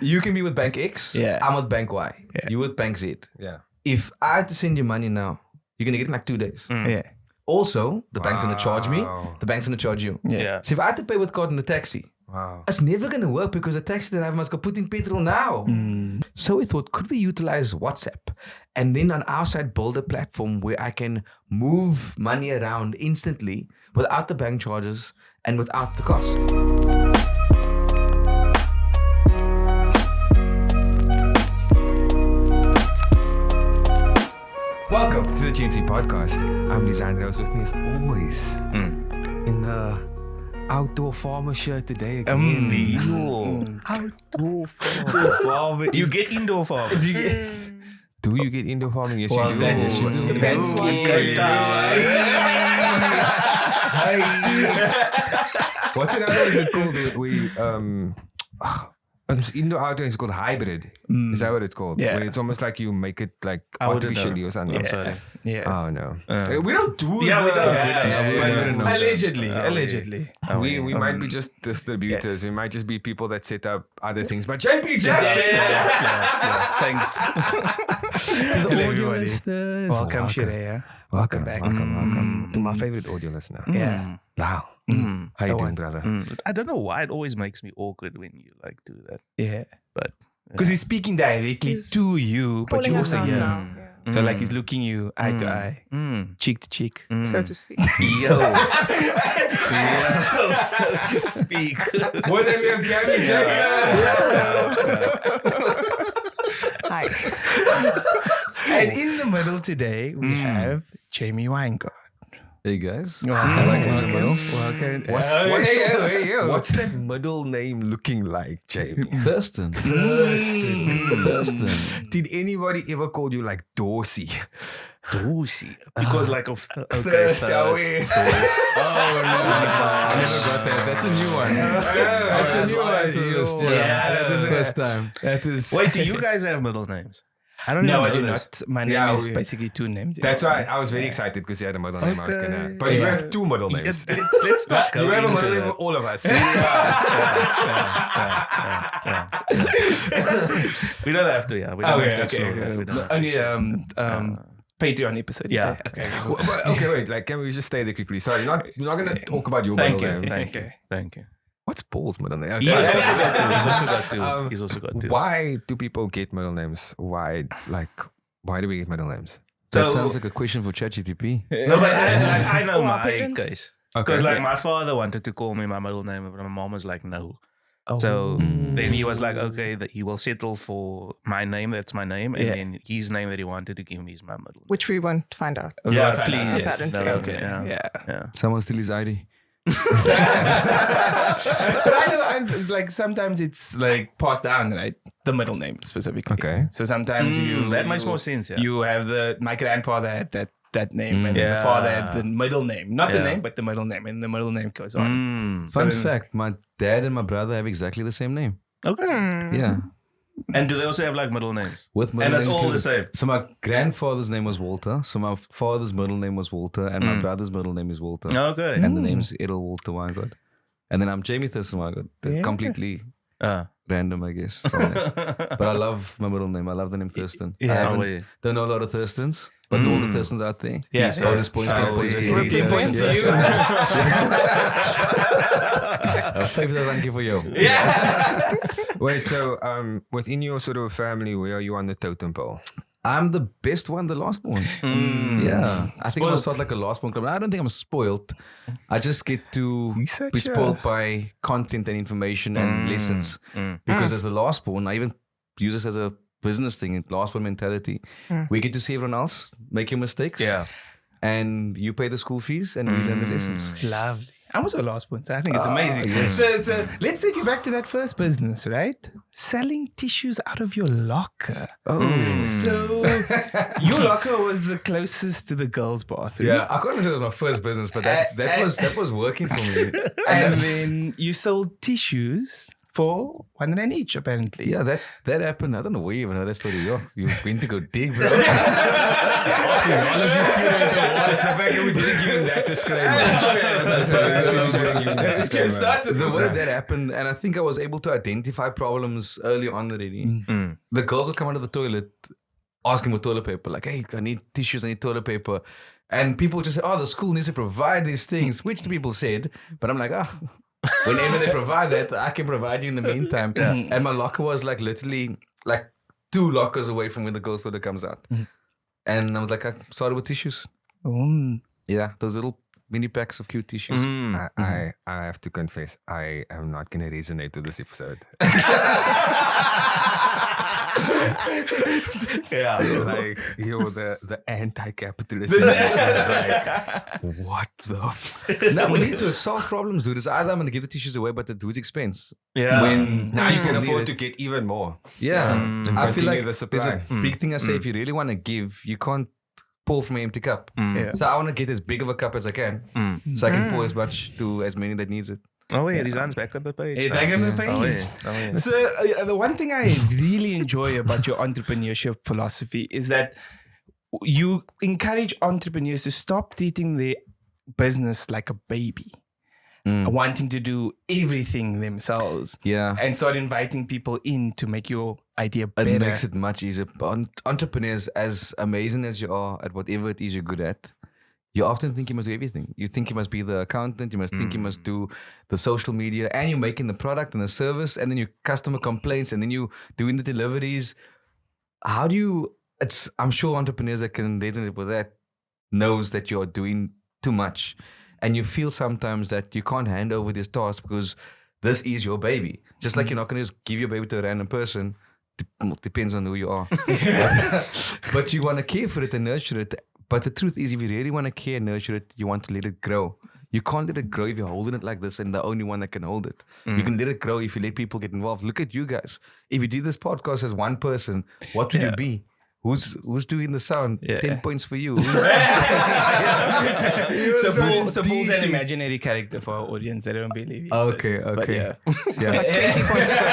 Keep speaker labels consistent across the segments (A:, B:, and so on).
A: You can be with Bank X.
B: Yeah.
A: I'm with Bank Y.
B: Yeah.
A: You with Bank Z.
C: Yeah.
A: If I had to send you money now, you're gonna get it in like 2 days.
B: Yeah.
A: Also, the bank's gonna charge me.
C: Wow.
A: The bank's gonna charge you.
B: Yeah.
A: So if I had to pay with card in the taxi,
C: Wow.
A: it's never gonna work because the taxi driver must go put in petrol now. So we thought, could we utilize WhatsApp and then on our side build a platform where I can move money around instantly without the bank charges and without the cost.
C: Welcome to the GNC podcast. I'm Lisandro. With me as always in the outdoor farmer shirt today again. Outdoor farmer.
D: You get indoor farming.
C: Do you get indoor farming? Yes,
B: Well,
C: you do.
B: that's one good
C: What's it? How is it called? Indoor outdoor is called hybrid. Is that what it's called?
B: Yeah.
C: Where it's almost like you make it like
D: I wouldn't
C: artificially
D: know.
C: or something.
D: I'm sorry.
B: Yeah.
C: Oh no. We don't do
D: Yeah, we don't.
B: Allegedly.
C: We might be just distributors.
B: Yes.
C: We might just be people that set up other things. But JP Jackson!
D: Thanks.
B: Hello, everybody. Welcome, Shure. Welcome back.
C: Welcome to my favorite audio listener.
B: Yeah.
C: Wow. How you doing, brother?
D: I don't know why it always makes me awkward when you like do that.
B: Yeah.
D: But
B: Because he's speaking directly to you, but you also hear.
E: now,
B: So like he's looking you eye to eye, cheek to cheek.
E: so to speak.
D: Yo, so to speak.
C: What have you Gabby
E: Hi.
B: And in the middle today, we have Jamie Weingart.
A: Hey guys.
B: Welcome.
C: What's that middle name looking like, JP?
A: Thurston.
C: Did anybody ever call you like Dorsey?
D: Dorsey. Because like of
C: Thirst away.
A: Oh no. I never got that. That's a new one.
C: That's a new one.
A: Yeah,
B: that is
A: the first time.
B: That is.
D: Wait, do you guys have middle names? I don't
B: No,
D: know.
B: I do not. My name
C: Yeah,
B: is
C: we-
B: basically two names.
C: That's why I was very excited because you had a middle name. I was gonna, but you have two middle names.
D: Let's not go
C: You have a
D: into
C: middle name for
D: that.
C: all of us.
D: We don't have to, yeah. We don't have to explore that. We don't have to
B: Only
D: explore
B: Patreon episode.
D: Yeah.
B: Is that? Okay.
C: Okay, wait. Like, can we just stay there quickly? Sorry, we're not gonna talk about your
D: Thank
C: middle
D: you.
C: name.
D: Thank you.
C: What's Paul's middle name?
D: He's also got two. He's also got two.
C: Why do people get middle names? Why do we get middle names?
A: That
D: So-
A: sounds like a question for ChatGPT.
D: No, but I know
E: Our
D: my
E: parents.
D: case.
C: Okay.
D: Because like my father wanted to call me my middle name, but my mom was like, no.
B: Oh.
D: So then he was like, okay, that he will settle for my name. That's my name. And
B: Yeah.
D: then his name that he wanted to give me is my middle name.
E: Which we won't find out.
D: Yeah,
B: Right,
D: please.
B: right.
D: Yes.
E: Okay.
B: Okay.
D: Yeah.
B: Yeah.
A: Someone steal his ID.
B: But I know, like sometimes it's like passed down, right? The middle name specifically.
A: Okay.
B: So sometimes you
D: that makes more sense. Yeah.
B: You have my grandfather had that name, and then the
D: Yeah.
B: father had the middle name, not the
D: Yeah.
B: name, but the middle name, and the middle name goes on.
A: Fun
B: then-
A: fact, my dad and my brother have exactly the same name.
D: Okay.
A: Yeah.
D: And do they also have like middle names?
A: With middle
D: And that's
A: name
D: all
A: too.
D: the same.
A: So my grandfather's name was Walter. So my father's middle name was Walter. And my brother's middle name is Walter.
D: Okay.
A: And the name's Edel Walter Weingart. And then I'm Jamie Thurston Weingart.
B: Yeah.
A: Completely random, I guess. But I love my middle name. I love the name Thurston.
B: Yeah.
A: I haven't-
D: Oh, yeah.
A: don't know a lot of Thurstons, but to all the Thurstons out there.
B: Yeah.
A: Bonus points to
D: Oh,
A: points to
D: yeah.
A: you.
B: Points to you.
A: A favor thank you for you.
B: Yeah.
C: Wait, so within your sort of family, where are you on the totem pole?
A: I'm the best one, the last one. Yeah. I think I'm
B: Spoiled.
A: sort of like a last one club. I don't think I'm spoiled. I just get to
C: He's such
A: be
C: a-
A: spoiled by content and information and lessons. Because as the last born, I even use this as a business thing, last born mentality. We get to see everyone else make your mistakes.
D: Yeah.
A: And you pay the school fees and we learn the lessons.
B: Lovely. I'm also a last one, so I think it's amazing.
A: yes.
B: So let's take you back to that first business, right? Selling tissues out of your locker.
A: Oh.
B: So your locker was the closest to the girls' bathroom.
A: Yeah, I can't say it was my first business, but that was working for me.
B: And then you sold tissues for 1 rand each, apparently.
A: Yeah, that happened. I don't know where you even heard that story. You've been to go dig, bro.
C: Technology student. It's the fact that we didn't give him that disclaimer.
A: The way that happened, and I think I was able to identify problems early on already. The girls would come out of the toilet asking for toilet paper, like, hey, I need tissues, I need toilet paper. And people just say, oh, the school needs to provide these things, which the people said. But I'm like, whenever they provide that, I can provide you in the meantime. And my locker was like literally like 2 lockers away from when the girls' toilet comes out. And I was like, I started with tissues. Yeah, those little mini packs of cute tissues.
C: I have to confess, I am not going to resonate with this episode. Yeah, like the anti-capitalism is like, what the?
A: No, we need to solve problems, dude. It's either I'm going to give the tissues away, but at whose expense?
D: Yeah.
A: When
C: Now you can
A: people need
C: afford
A: it.
C: to get even more.
A: Yeah,
C: And
A: I feel
C: continue
A: like
C: the supply.
A: there's a big thing I say. If you really want to give, you can't pour from an empty cup.
B: Yeah.
A: So I want to get as big of a cup as I can, so I can pour as much to as many that needs it.
D: Oh, yeah, Rizan's back on the page.
B: Hey,
D: now.
B: back on the page.
D: Oh, yeah. Oh, yeah.
B: So the one thing I really enjoy about your entrepreneurship philosophy is that you encourage entrepreneurs to stop treating their business like a baby, wanting to do everything themselves,
A: Yeah.
B: and start inviting people in to make your idea better.
A: It makes it much easier. Entrepreneurs, as amazing as you are at whatever it is you're good at, you often think you must do everything. You think you must be the accountant, you must think you must do the social media, and you're making the product and the service, and then your customer complaints, and then you doing the deliveries. How do you, I'm sure entrepreneurs that can resonate with that knows that you're doing too much. And you feel sometimes that you can't hand over this task because this is your baby. Just like you're not going to just give your baby to a random person. Depends on who you are. But you want to care for it and nurture it. But the truth is, if you really want to care and nurture it, you want to let it grow. You can't let it grow if you're holding it like this and the only one that can hold it. You can let it grow if you let people get involved. Look at you guys. If you did this podcast as one person, what would you be? Who's doing the sound? 10 points for you.
B: So Paul's an imaginary character for our audience. They don't believe he exists. But
A: Okay.
B: yeah.
E: Like 20 points for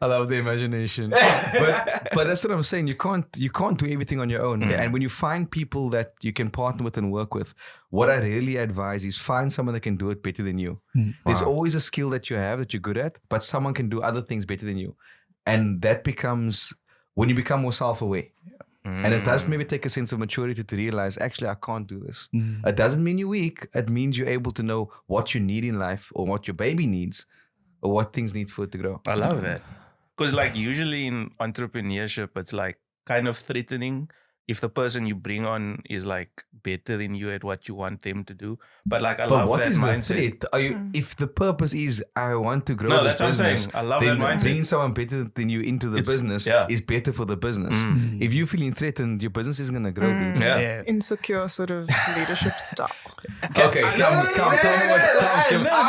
A: I love the imagination. But that's what I'm saying. You can't do everything on your own. And when you find people that you can partner with and work with, what I really advise is find someone that can do it better than you. There's always a skill that you have that you're good at, but someone can do other things better than you. And that becomes when you become more self-aware. And it does maybe take a sense of maturity to realize, actually, I can't do this. It doesn't mean you're weak. It means you're able to know what you need in life or what your baby needs or what things need for it to grow.
D: I love that. Because like usually in entrepreneurship, it's like kind of threatening if the person you bring on is like better than you at what you want them to do. But like I love
A: what
D: that
A: is the
D: mindset.
A: threat? Are you, if the purpose is I want to grow
D: No,
A: this
D: that's what I'm
A: business,
D: saying. I love
A: then
D: that mindset.
A: bringing someone better than you into the business is better for the business. If you're feeling threatened, your business isn't going to grow. Dude.
D: Yeah.
E: insecure sort of leadership style.
A: Okay, come tell me what.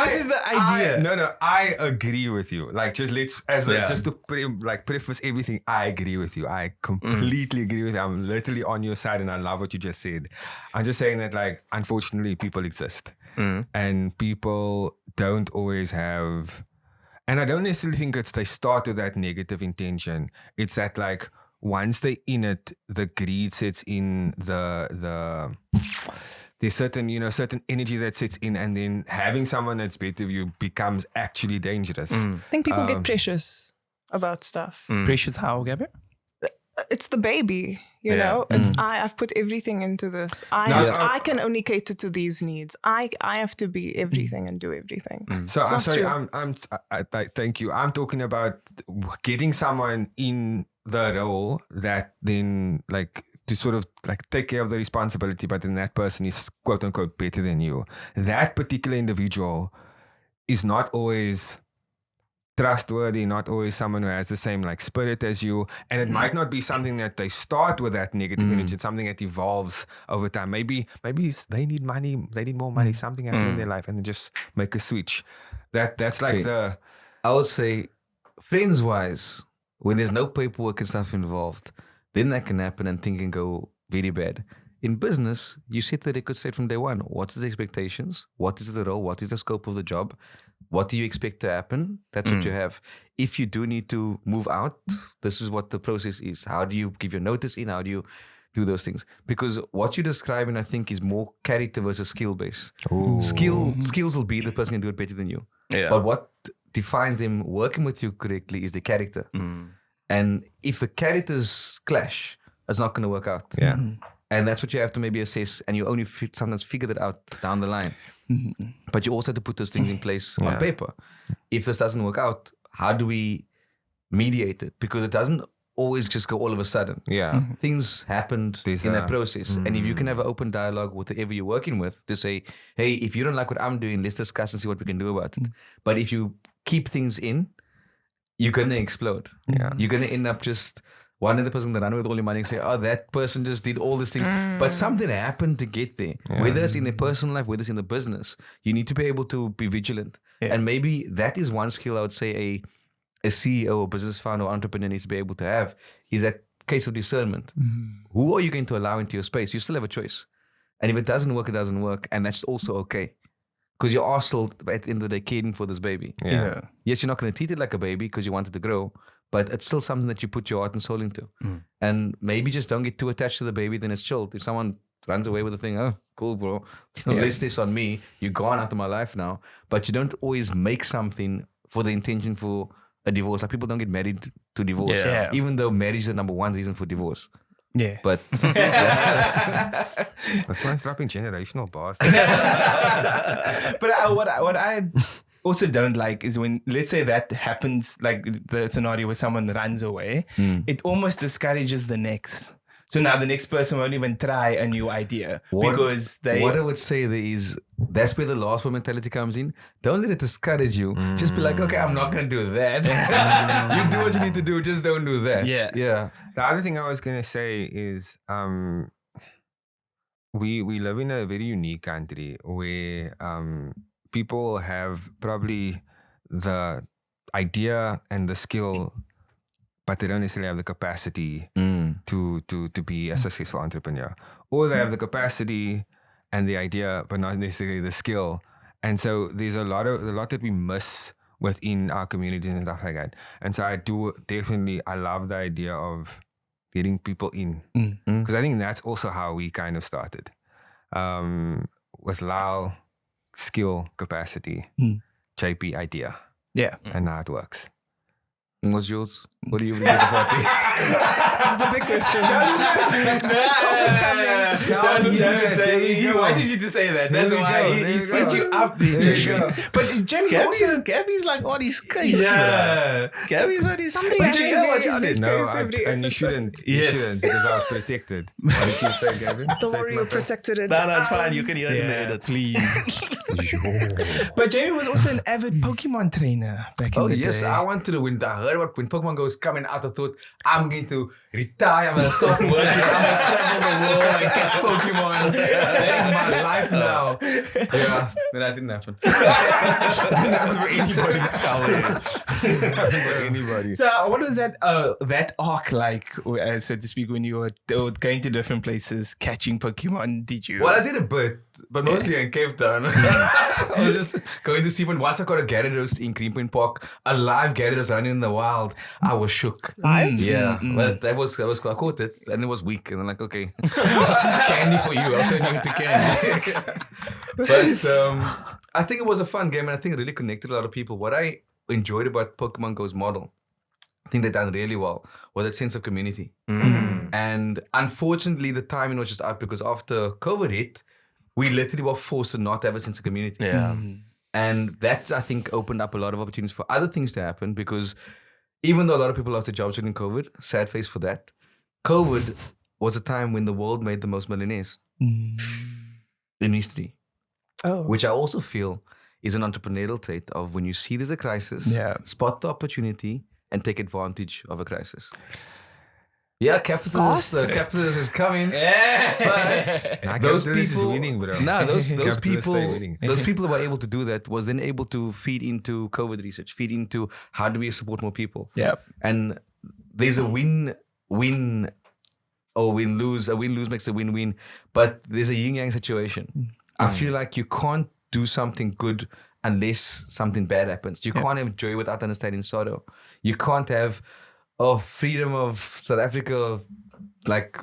B: This is the idea.
C: I agree with you. Like, just just to preface everything, I agree with you. I completely agree with you. I'm literally on your side, and I love what you just said. I'm just saying that, like, unfortunately, people exist, and people don't always have. And I don't necessarily think they start with that negative intention. It's that, like, once they're in it, the greed sets in, there's certain energy that sets in, and then having someone that's better than you becomes actually dangerous.
E: I think people get precious about stuff.
B: Precious how, Gabby?
E: It's the baby, you know. It's I've put everything into this. I can only cater to these needs. I have to be everything and do everything.
C: So
E: It's
C: I'm
E: not
C: sorry.
E: true.
C: I thank you. I'm talking about getting someone in the role that then, like, to sort of like take care of the responsibility, but then that person is quote unquote better than you. That particular individual is not always trustworthy, not always someone who has the same like spirit as you, and it might not be something that they start with that negative energy. It's something that evolves over time. Maybe they need money, they need more money, something happened in their life, and then just make a switch. That's like
A: I would say, friends wise, when there's no paperwork and stuff involved, then that can happen and things can go very bad. In business, you set the record straight from day one. What is the expectations? What is the role? What is the scope of the job? What do you expect to happen? That's what you have. If you do need to move out, this is what the process is. How do you give your notice in? How do you do those things? Because what you're describing, I think, is more character versus skill based. Skills will be the person can do it better than you.
D: Yeah.
A: But what defines them working with you correctly is the character. And if the characters clash, it's not going to work out.
C: Yeah.
A: And that's what you have to maybe assess. And you only sometimes figure that out down the line. But you also have to put those things in place on paper. If this doesn't work out, how do we mediate it? Because it doesn't always just go all of a sudden.
C: Yeah.
A: Things happened in that process. And if you can have an open dialogue with whoever you're working with to say, hey, if you don't like what I'm doing, let's discuss and see what we can do about it. But if you keep things in, you're going to explode.
C: Yeah.
A: You're going to end up just one other person that run with all your money and say, oh, that person just did all these things. But something happened to get there. Whether it's in their personal life, whether it's in the business, you need to be able to be vigilant. And maybe that is one skill I would say a CEO or business founder or entrepreneur needs to be able to have, is that case of discernment. Who are you going to allow into your space? You still have a choice. And if it doesn't work, it doesn't work. And that's also okay. Because you are still, at the end of the day, caring for this baby.
C: Yeah.
A: Yes, you're not going to treat it like a baby because you want it to grow, but it's still something that you put your heart and soul into. And maybe just don't get too attached to the baby, then it's chilled. If someone runs away with the thing, oh, cool, bro. Less this on me. You're gone out of my life now. But you don't always make something for the intention for a divorce. Like people don't get married to divorce. Even though marriage is the number one reason for divorce.
B: Yeah.
A: But
C: That's why I'm dropping generational bastard.
B: But what I also don't like is when, let's say that happens, like the scenario where someone runs away, it almost discourages the next. So now the next person won't even try a new idea because they...
A: What I would say there is, that's where the last one mentality comes in. Don't let it discourage you. Just be like, okay, I'm not going to do that. You do what you need to do. Just don't do that.
C: The other thing I was going to say is we live in a very unique country where people have probably the idea and the skill, but they don't necessarily have the capacity to be a successful entrepreneur. Or they have the capacity and the idea, but not necessarily the skill. And so there's a lot that we miss within our communities and stuff like that. And so I love the idea of getting people in. Because I think that's also how we kind of started. With Lyle, skill, capacity, JP, idea.
B: Yeah.
C: And now it works.
A: What's yours? What do you bring to the party?
E: That's the big question.
B: Why did you just say that? That's why he set you up there, Jamie. But Jamie,
D: Gabby's like on his case.
B: Yeah.
D: Gabby's on his
E: Somebody
D: case.
E: has to be on his
C: No,
E: case every
C: and you
E: episode.
C: shouldn't. You shouldn't because I was protected. What did you say, Gavin?
E: Don't worry, you protected it.
D: No, that's fine. You can hear him edit.
B: Please. But Jamie was also an avid Pokemon trainer back in the day.
A: Yes, I wanted to win. I heard when Pokemon Go was coming out, I thought, I'm going to retire, I'm going to stop working, I'm going to travel the world and catch Pokemon. That is my life now. Yeah, then that didn't happen.
C: Anybody.
B: So what was that arc like, so to speak, when you were going to different places, catching Pokemon? Did you?
A: Well, I did a bit, but mostly in Cape Town. I was just going to see when once I got a Gyarados in Greenpoint Park, a live Gyarados running in the wild, I was shook.
E: Live?
A: Yeah, well, that was I caught it and it was weak, and I'm like, okay, candy for you, I'll turn you into candy. But I think it was a fun game, and I think it really connected a lot of people. What I enjoyed about Pokemon Go's model, I think they done really well, was that sense of community. And unfortunately, the timing was just out because after COVID hit, we literally were forced to not have a sense of community. And that, I think, opened up a lot of opportunities for other things to happen, because even though a lot of people lost their jobs during COVID, sad face for that, COVID was a time when the world made the most millionaires in history. Which I also feel is an entrepreneurial trait of when you see there's a crisis, spot the opportunity and take advantage of a crisis. Yeah, capitalism is coming. But those people
C: is winning, bro.
A: No, those people
C: winning.
A: those people that were able to do that was then able to feed into COVID research, feed into how do we support more people. And there's a win-win or win-lose. A win-lose makes a win-win, but there's a yin-yang situation. I feel like you can't do something good unless something bad happens. You can't have joy without understanding sorrow. You can't have freedom of South Africa, like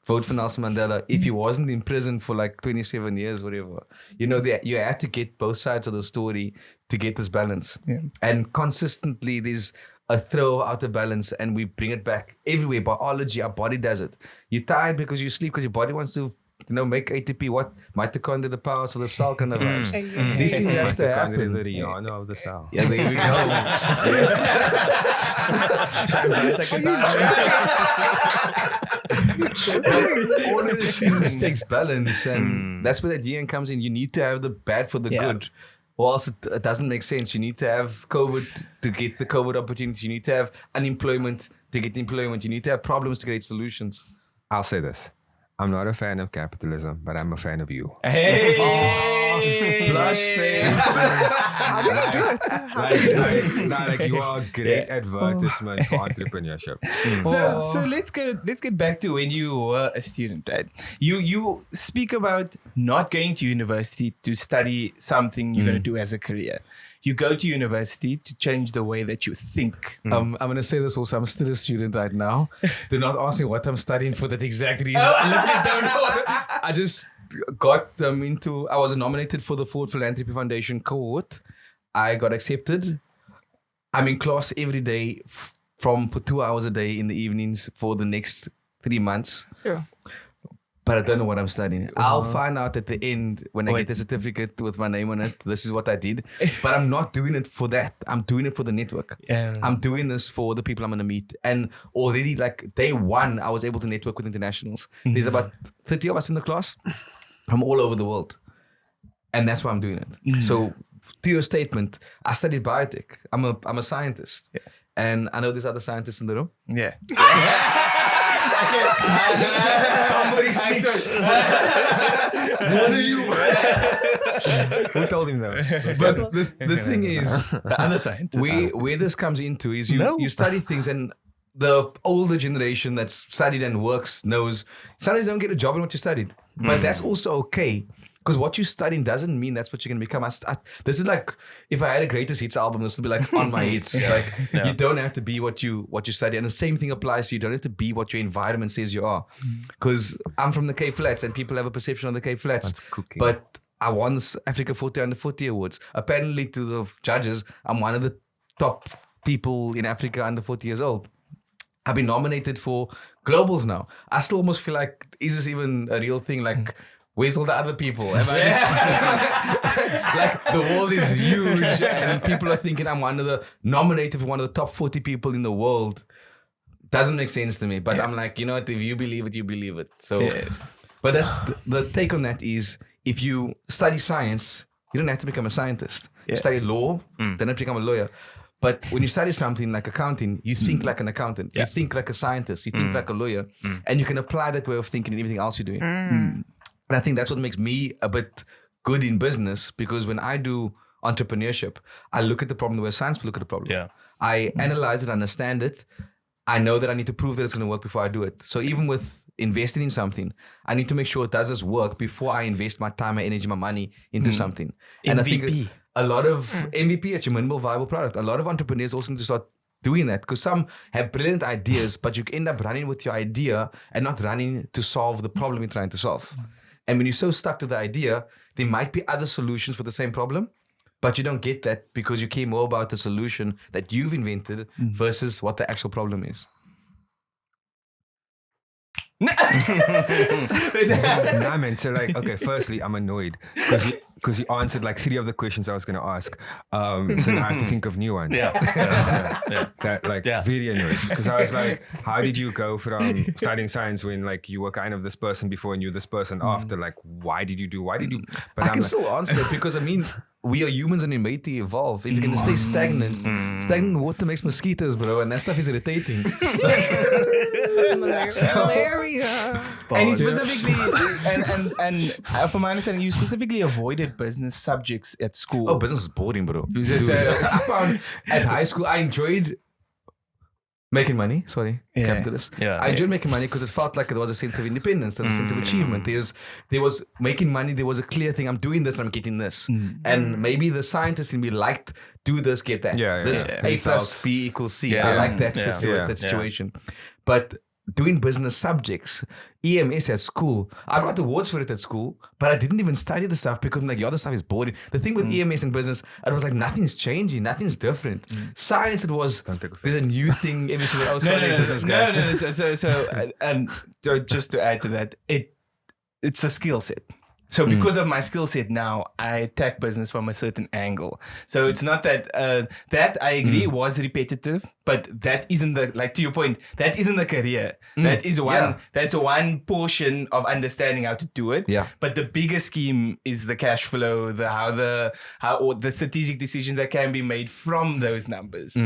A: vote for Nelson Mandela if he wasn't in prison for like 27 years, whatever. You know, you have to get both sides of the story to get this balance. And consistently there's a throw out of balance and we bring it back everywhere. Biology, our body does it. You're tired because you sleep because your body wants to, make ATP, what? Mitochondria, the power, so the cell kind of vibes. These things have to happen.
C: The Rihanna of the cell.
A: Yeah, there we go. All of these things takes balance, and that's where the DN comes in. You need to have the bad for the good, or else it doesn't make sense. You need to have COVID to get the COVID opportunities. You need to have unemployment to get employment. You need to have problems to create solutions.
C: I'll say this. I'm not a fan of capitalism, but I'm a fan of you.
B: Hey!
A: Blush face.
E: How did you do it?
C: Like you are a great advertisement for entrepreneurship.
B: So let's get back to when you were a student, right? You speak about not going to university to study something you're going to do as a career. You go to university to change the way that you think.
A: I'm going to say this also. I'm still a student right now. Do not ask me what I'm studying for that exact reason. I literally don't know. I just got I was nominated for the Ford Philanthropy Foundation cohort. I got accepted. I'm in class every day for 2 hours a day in the evenings for the next 3 months. Yeah. But I don't know what I'm studying. I'll find out at the end when I get the certificate with my name on it. This is what I did. But I'm not doing it for that. I'm doing it for the network. Yeah. I'm doing this for the people I'm going to meet. And already like day one, I was able to network with internationals. There's about 30 of us in the class from all over the world. And that's why I'm doing it. So to your statement, I studied biotech. I'm a scientist. Yeah. And I know there's other scientists in the room.
B: Yeah.
A: Somebody sneaks. What are you?
C: Who told him that?
A: But the thing is,
B: the other scientist.
A: Where this comes into is you study things, and the older generation that's studied and works knows sometimes you don't get a job in what you studied. But that's also okay. Because what you studying doesn't mean that's what you're going to become. This is like, if I had a greatest hits album, this would be like on my hits. Like you don't have to be what you study. And the same thing applies to you. Don't have to be what your environment says you are. Because I'm from the Cape Flats and people have a perception of the Cape Flats. But I won the Africa 40 Under 40 Awards. Apparently to the judges, I'm one of the top people in Africa under 40 years old. I've been nominated for globals now. I still almost feel like, is this even a real thing? Like, where's all the other people? Am I just like the world is huge and people are thinking I'm nominated for one of the top 40 people in the world. Doesn't make sense to me. But I'm like, you know what? If you believe it, you believe it. So, but that's the take on that is if you study science, you don't have to become a scientist. You study law, then have to become a lawyer. But when you study something like accounting, you think like an accountant. You think like a scientist. You think like a lawyer. And you can apply that way of thinking in everything else you're doing. And I think that's what makes me a bit good in business, because when I do entrepreneurship, I look at the problem the way science will look at the problem. Yeah. I analyze it, understand it. I know that I need to prove that it's going to work before I do it. So even with investing in something, I need to make sure it does this work before I invest my time, my energy, my money into something. And
B: MVP.
A: I think a lot of MVP, it's your minimal viable product. A lot of entrepreneurs also need to start doing that, because some have brilliant ideas, but you end up running with your idea and not running to solve the problem you're trying to solve. And when you're so stuck to the idea, there might be other solutions for the same problem, but you don't get that because you care more about the solution that you've invented versus what the actual problem is.
C: Nah, man. So like, okay, firstly, I'm annoyed because you answered like 3 of the questions I was going to ask. So now I have to think of new ones. It's very annoying, because I was like, how did you go from studying science when like you were kind of this person before and you're this person after? Like, why did you? But
A: I can still answer that, because I mean, we are humans and we're made to evolve. If you're going to stay stagnant water makes mosquitoes, bro, and that stuff is irritating.
E: Malaria.
B: And he specifically, and from my understanding, you specifically avoided business subjects at school.
A: Oh, business is boring, bro. I found at high school, I enjoyed Making money, capitalist.
D: Yeah.
A: I enjoyed making money because it felt like there was a sense of independence, there was a sense of achievement. There was making money, there was a clear thing, I'm doing this, I'm getting this. And maybe the scientist in me liked, do this, get that. This A plus B equals C. I like that system, that situation. But doing business subjects, EMS at school, I got awards for it at school, but I didn't even study the stuff because I'm like, the other stuff is boring. The thing with EMS and business, it was like nothing's changing, nothing's different. Science, it was, there's a new thing every single business guy.
B: So just to add to that, it's a skill set. So because of my skill set now, I attack business from a certain angle. So it's not that that I agree was repetitive, but that isn't like to your point, that isn't the career. That is that's one portion of understanding how to do it.
A: Yeah.
B: But the bigger scheme is the cash flow, how the strategic decisions that can be made from those numbers.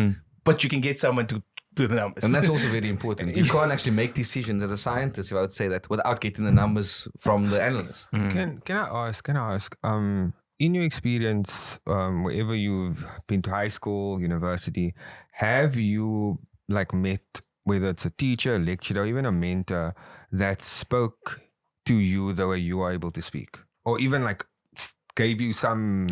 B: But you can get someone to do the numbers.
A: And that's also very important. You can't actually make decisions as a scientist, if I would say that, without getting the numbers from the analyst.
C: Can I ask, in your experience, wherever you've been to high school, university, have you like met, whether it's a teacher, lecturer, or even a mentor that spoke to you the way you are able to speak? Or even like gave you some...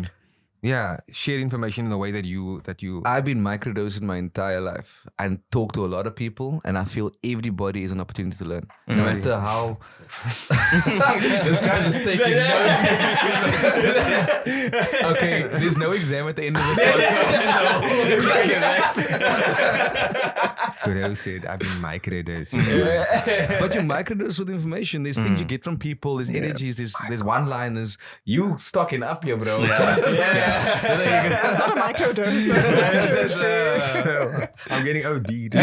C: share information in the way that you.
A: I've been microdosing my entire life and talk to a lot of people, and I feel everybody is an opportunity to learn. No matter how. This guy's just taking notes. Okay, there's no exam at the end of this podcast.
C: Bro said, I've been microdosing.
A: But you microdose with information. There's things you get from people. There's energies. There's one-liners. You stocking up here, bro.
E: That's not a microdose.
C: I'm getting OD'd.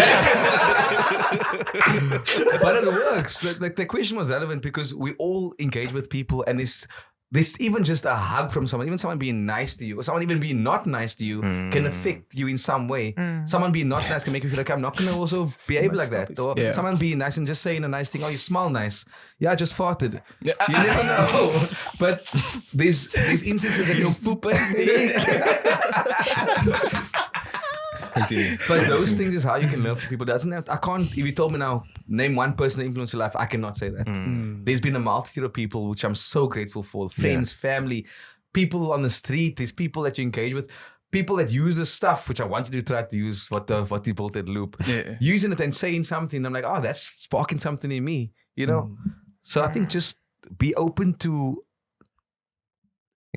A: But it works. The question was relevant because we all engage with people, and this even just a hug from someone, even someone being nice to you, or someone even being not nice to you, can affect you in some way. Someone being not nice can make you feel like I'm not going to also behave like that. Or someone being nice and just saying a nice thing, oh, you smell nice. Yeah, I just farted. You never know. But there's instances that your poop is stink.
C: Continue.
A: But those things is how you can learn from people. I can't, if you told me now, name one person that influenced your life, I cannot say that. There's been a multitude of people which I'm so grateful for. Friends, family, people on the street, there's people that you engage with, people that use the stuff, which I want you to try to use what he built that loop. Using it and saying something, I'm like, oh, that's sparking something in me, you know? So I think just be open to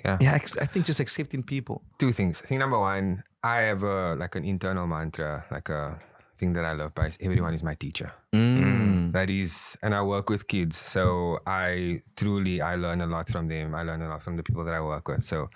A: I think just accepting people.
C: Two things. I think number one, I have an internal mantra, like a thing that I love by is everyone is my teacher. That is, and I work with kids, so I learn a lot from them. I learn a lot from the people that I work with. So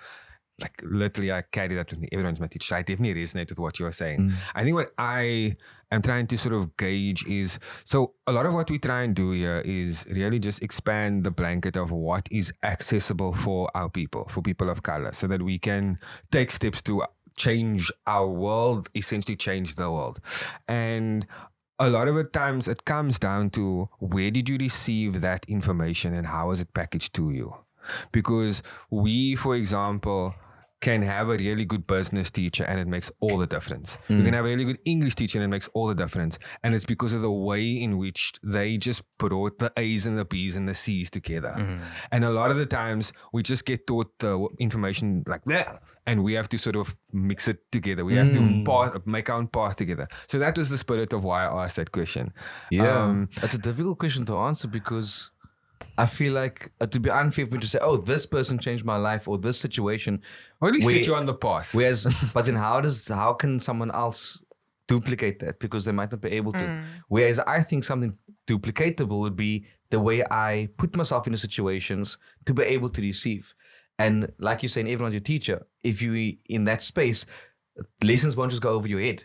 C: like literally I carry that with me. Everyone's my teacher. So I definitely resonate with what you were saying. I think what I am trying to sort of gauge is, so a lot of what we try and do here is really just expand the blanket of what is accessible for our people, for people of color, so that we can take steps to change our world, essentially change the world. And a lot of the times it comes down to, where did you receive that information and how is it packaged to you? Because we, for example, can have a really good business teacher and it makes all the difference. You can have a really good English teacher and it makes all the difference. And it's because of the way in which they just brought the A's and the B's and the C's together. And a lot of the times we just get taught the information like that, and we have to sort of mix it together. We have to make our own path together. So that was the spirit of why I asked that question.
A: Yeah, that's a difficult question to answer because I feel like it would be unfair for me to say, oh, this person changed my life or this situation.
C: Or at least set you on the path.
A: But then how can someone else duplicate that? Because they might not be able to. Whereas I think something duplicatable would be the way I put myself into situations to be able to receive. And like you're saying, everyone's your teacher. If you in that space, lessons won't just go over your head.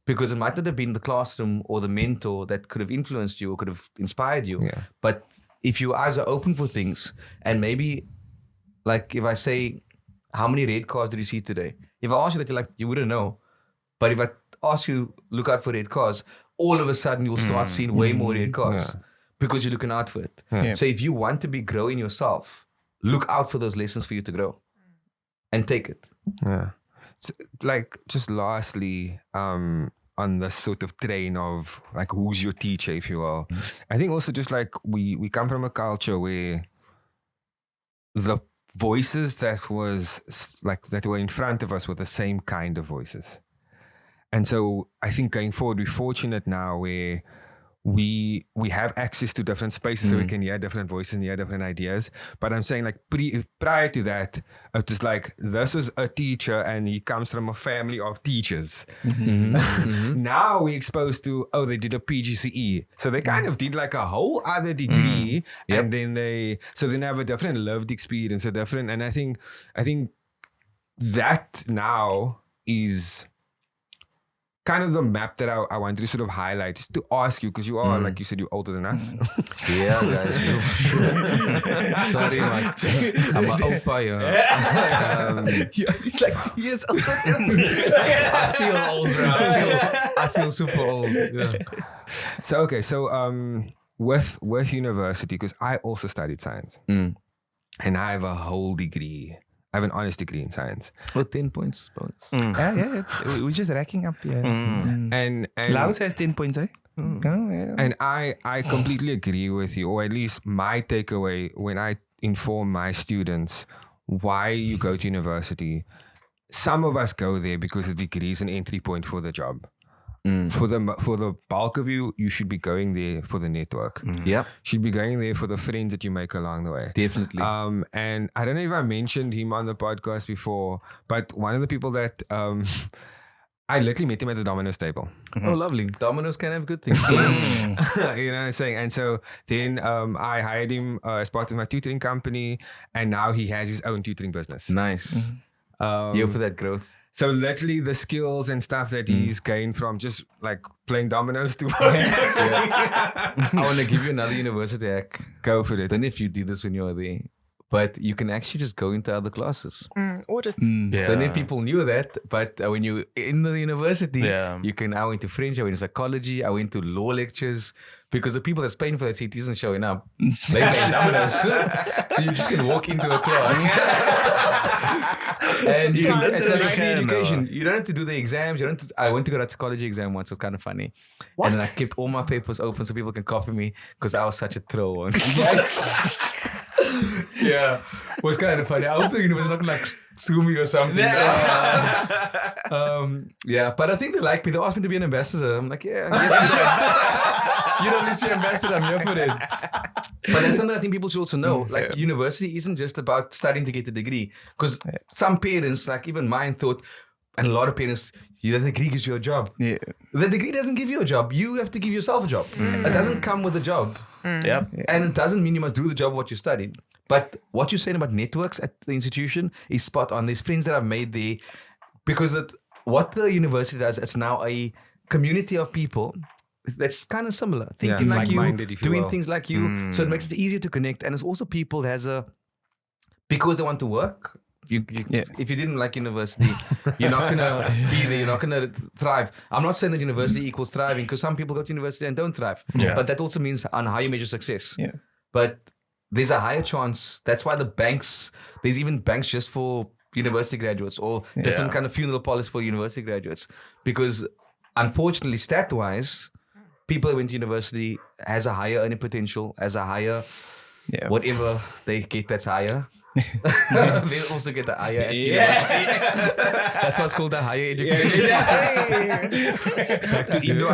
A: Because it might not have been the classroom or the mentor that could have influenced you or could have inspired you.
C: Yeah.
A: But if your eyes are open for things, and maybe, like if I say, how many red cards did you see today? If I ask you that, you wouldn't know. But if I ask you, look out for red cards, all of a sudden you'll start seeing way more red cards because you're looking out for it. So if you want to be growing yourself, look out for those lessons for you to grow and take it.
C: Yeah. So, just lastly, on this sort of train of like who's your teacher, if you will. I think also just like we come from a culture where the voices that were in front of us were the same kind of voices. And so I think going forward, we're fortunate now where we have access to different spaces so we can hear different voices and hear different ideas. But I'm saying like prior to that, it was like, this is a teacher and he comes from a family of teachers. Now we're exposed to, they did a PGCE. So they kind of did like a whole other degree and then they have a different lived experience, and I think that now is kind of the map that I want to sort of highlight, just to ask you, because you are, like you said, you're older than us.
A: Yeah, guys. Sorry, I'm an opa,
B: He's like 2 years older.
A: I feel old, bro. I feel super old. Yeah.
C: So with university, because I also studied science, and I have a whole degree. I have an honors degree in science.
A: 10 points.
B: Yeah. We're just racking up here.
C: And
B: Laos has 10 points, eh?
C: And I completely agree with you, or at least my takeaway when I inform my students why you go to university. Some of us go there because the degree is an entry point for the job. For the bulk of you, you should be going there for the network.
A: Yep.
C: Should be going there for the friends that you make along the way.
A: Definitely.
C: And I don't know if I mentioned him on the podcast before, but one of the people that I literally met him at the Domino's table.
A: Oh, lovely. Domino's can have good things.
C: You know what I'm saying? And so then I hired him as part of my tutoring company, and now he has his own tutoring business.
A: Nice. You for that growth.
C: So literally the skills and stuff that he's gained from just like playing dominoes to
A: I want to give you another university hack.
C: Go for it.
A: Don't know if you did this when you were there, but you can actually just go into other classes.
E: Audit.
A: Don't know if people knew that, but when you're in the university, you can. I went to French, I went to psychology, I went to law lectures, because the people that's paying for that seat isn't showing up. They play dominoes. So you just can walk into a class. And you can, it's like free education. You don't have to do the exams. You don't have to, I went to go to a psychology exam once. It was kind of funny.
E: What?
A: And then I kept all my papers open so people can copy me, because I was such a troll.
C: Yes.
A: Yeah, it was kind of funny. I hope the university not like sue me or something. But I think they like me. They asked me to be an ambassador. I'm like, yeah, I guess you don't need to be ambassador. I'm here for it. But that's something I think people should also know. Like, university isn't just about studying to get a degree. Because some parents, like even mine, thought, and a lot of parents, the degree gives you a job. Yeah. The degree doesn't give you a job. You have to give yourself a job. It doesn't come with a job. And it doesn't mean you must do the job what you studied. But what you're saying about networks at the institution is spot on. There's friends that I've made there, because what the university does, it's now a community of people that's kind of similar, thinking like you, doing things like you. So it makes it easier to connect. And it's also people that because they want to work. If you didn't like university, you're not gonna be there. You're not gonna thrive. I'm not saying that university equals thriving, because some people go to university and don't thrive. But that also means on how you measure success. But there's a higher chance. That's why there's even banks just for university graduates, or different kind of funeral policies for university graduates. Because unfortunately, stat-wise, people that went to university has a higher earning potential, has a higher whatever they get that's higher. They also get the higher education. That's what's called the higher education. Back to Indo.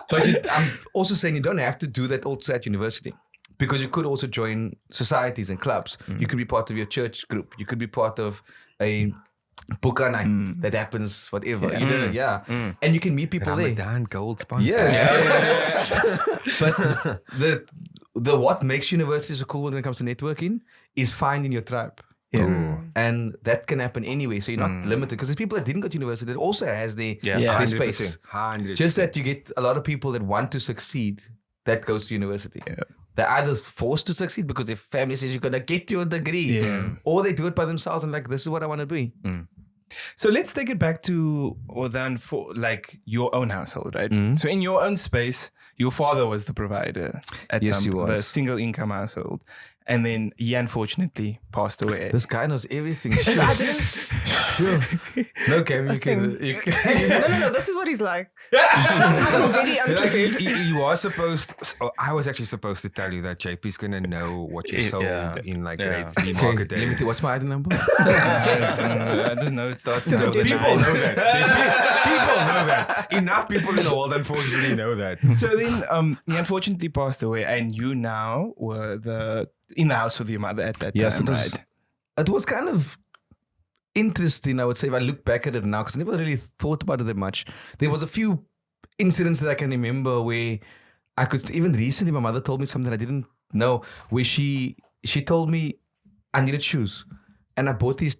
A: But I'm also saying you don't have to do that also at university, because you could also join societies and clubs. You could be part of your church group. You could be part of a Buka night that happens, whatever. And you can meet people
C: Ramadan gold sponsor.
A: Yes. But the what makes universities so cool when it comes to networking is finding your tribe. And that can happen anyway. So you're not limited, because there's people that didn't go to university that also has their space. 100%. Just that you get a lot of people that want to succeed that goes to university. They're either forced to succeed because their family says you're gonna get your degree, or they do it by themselves and like, this is what I want to be.
B: So let's take it back to, or then for like your own household, right? So in your own space, your father was the provider at the single income household. And then he unfortunately passed away.
A: This guy knows everything. No, Cam, you can.
E: No. This is what he's like. I was very unprepared.
C: You are supposed. I was actually supposed to tell you that JP's gonna know what you sold in like grade 3 market day.
A: Let me what's my item number?
B: I don't know. It starts with
C: People know that. People know that. Enough people in the world, unfortunately, know that.
B: So then, he unfortunately passed away, and you now were in the house with your mother at that time, right?
A: It was kind of interesting, I would say, if I look back at it now, because I never really thought about it that much. There was a few incidents that I can remember where I could, even recently, my mother told me something I didn't know, where she told me I needed shoes. And I bought these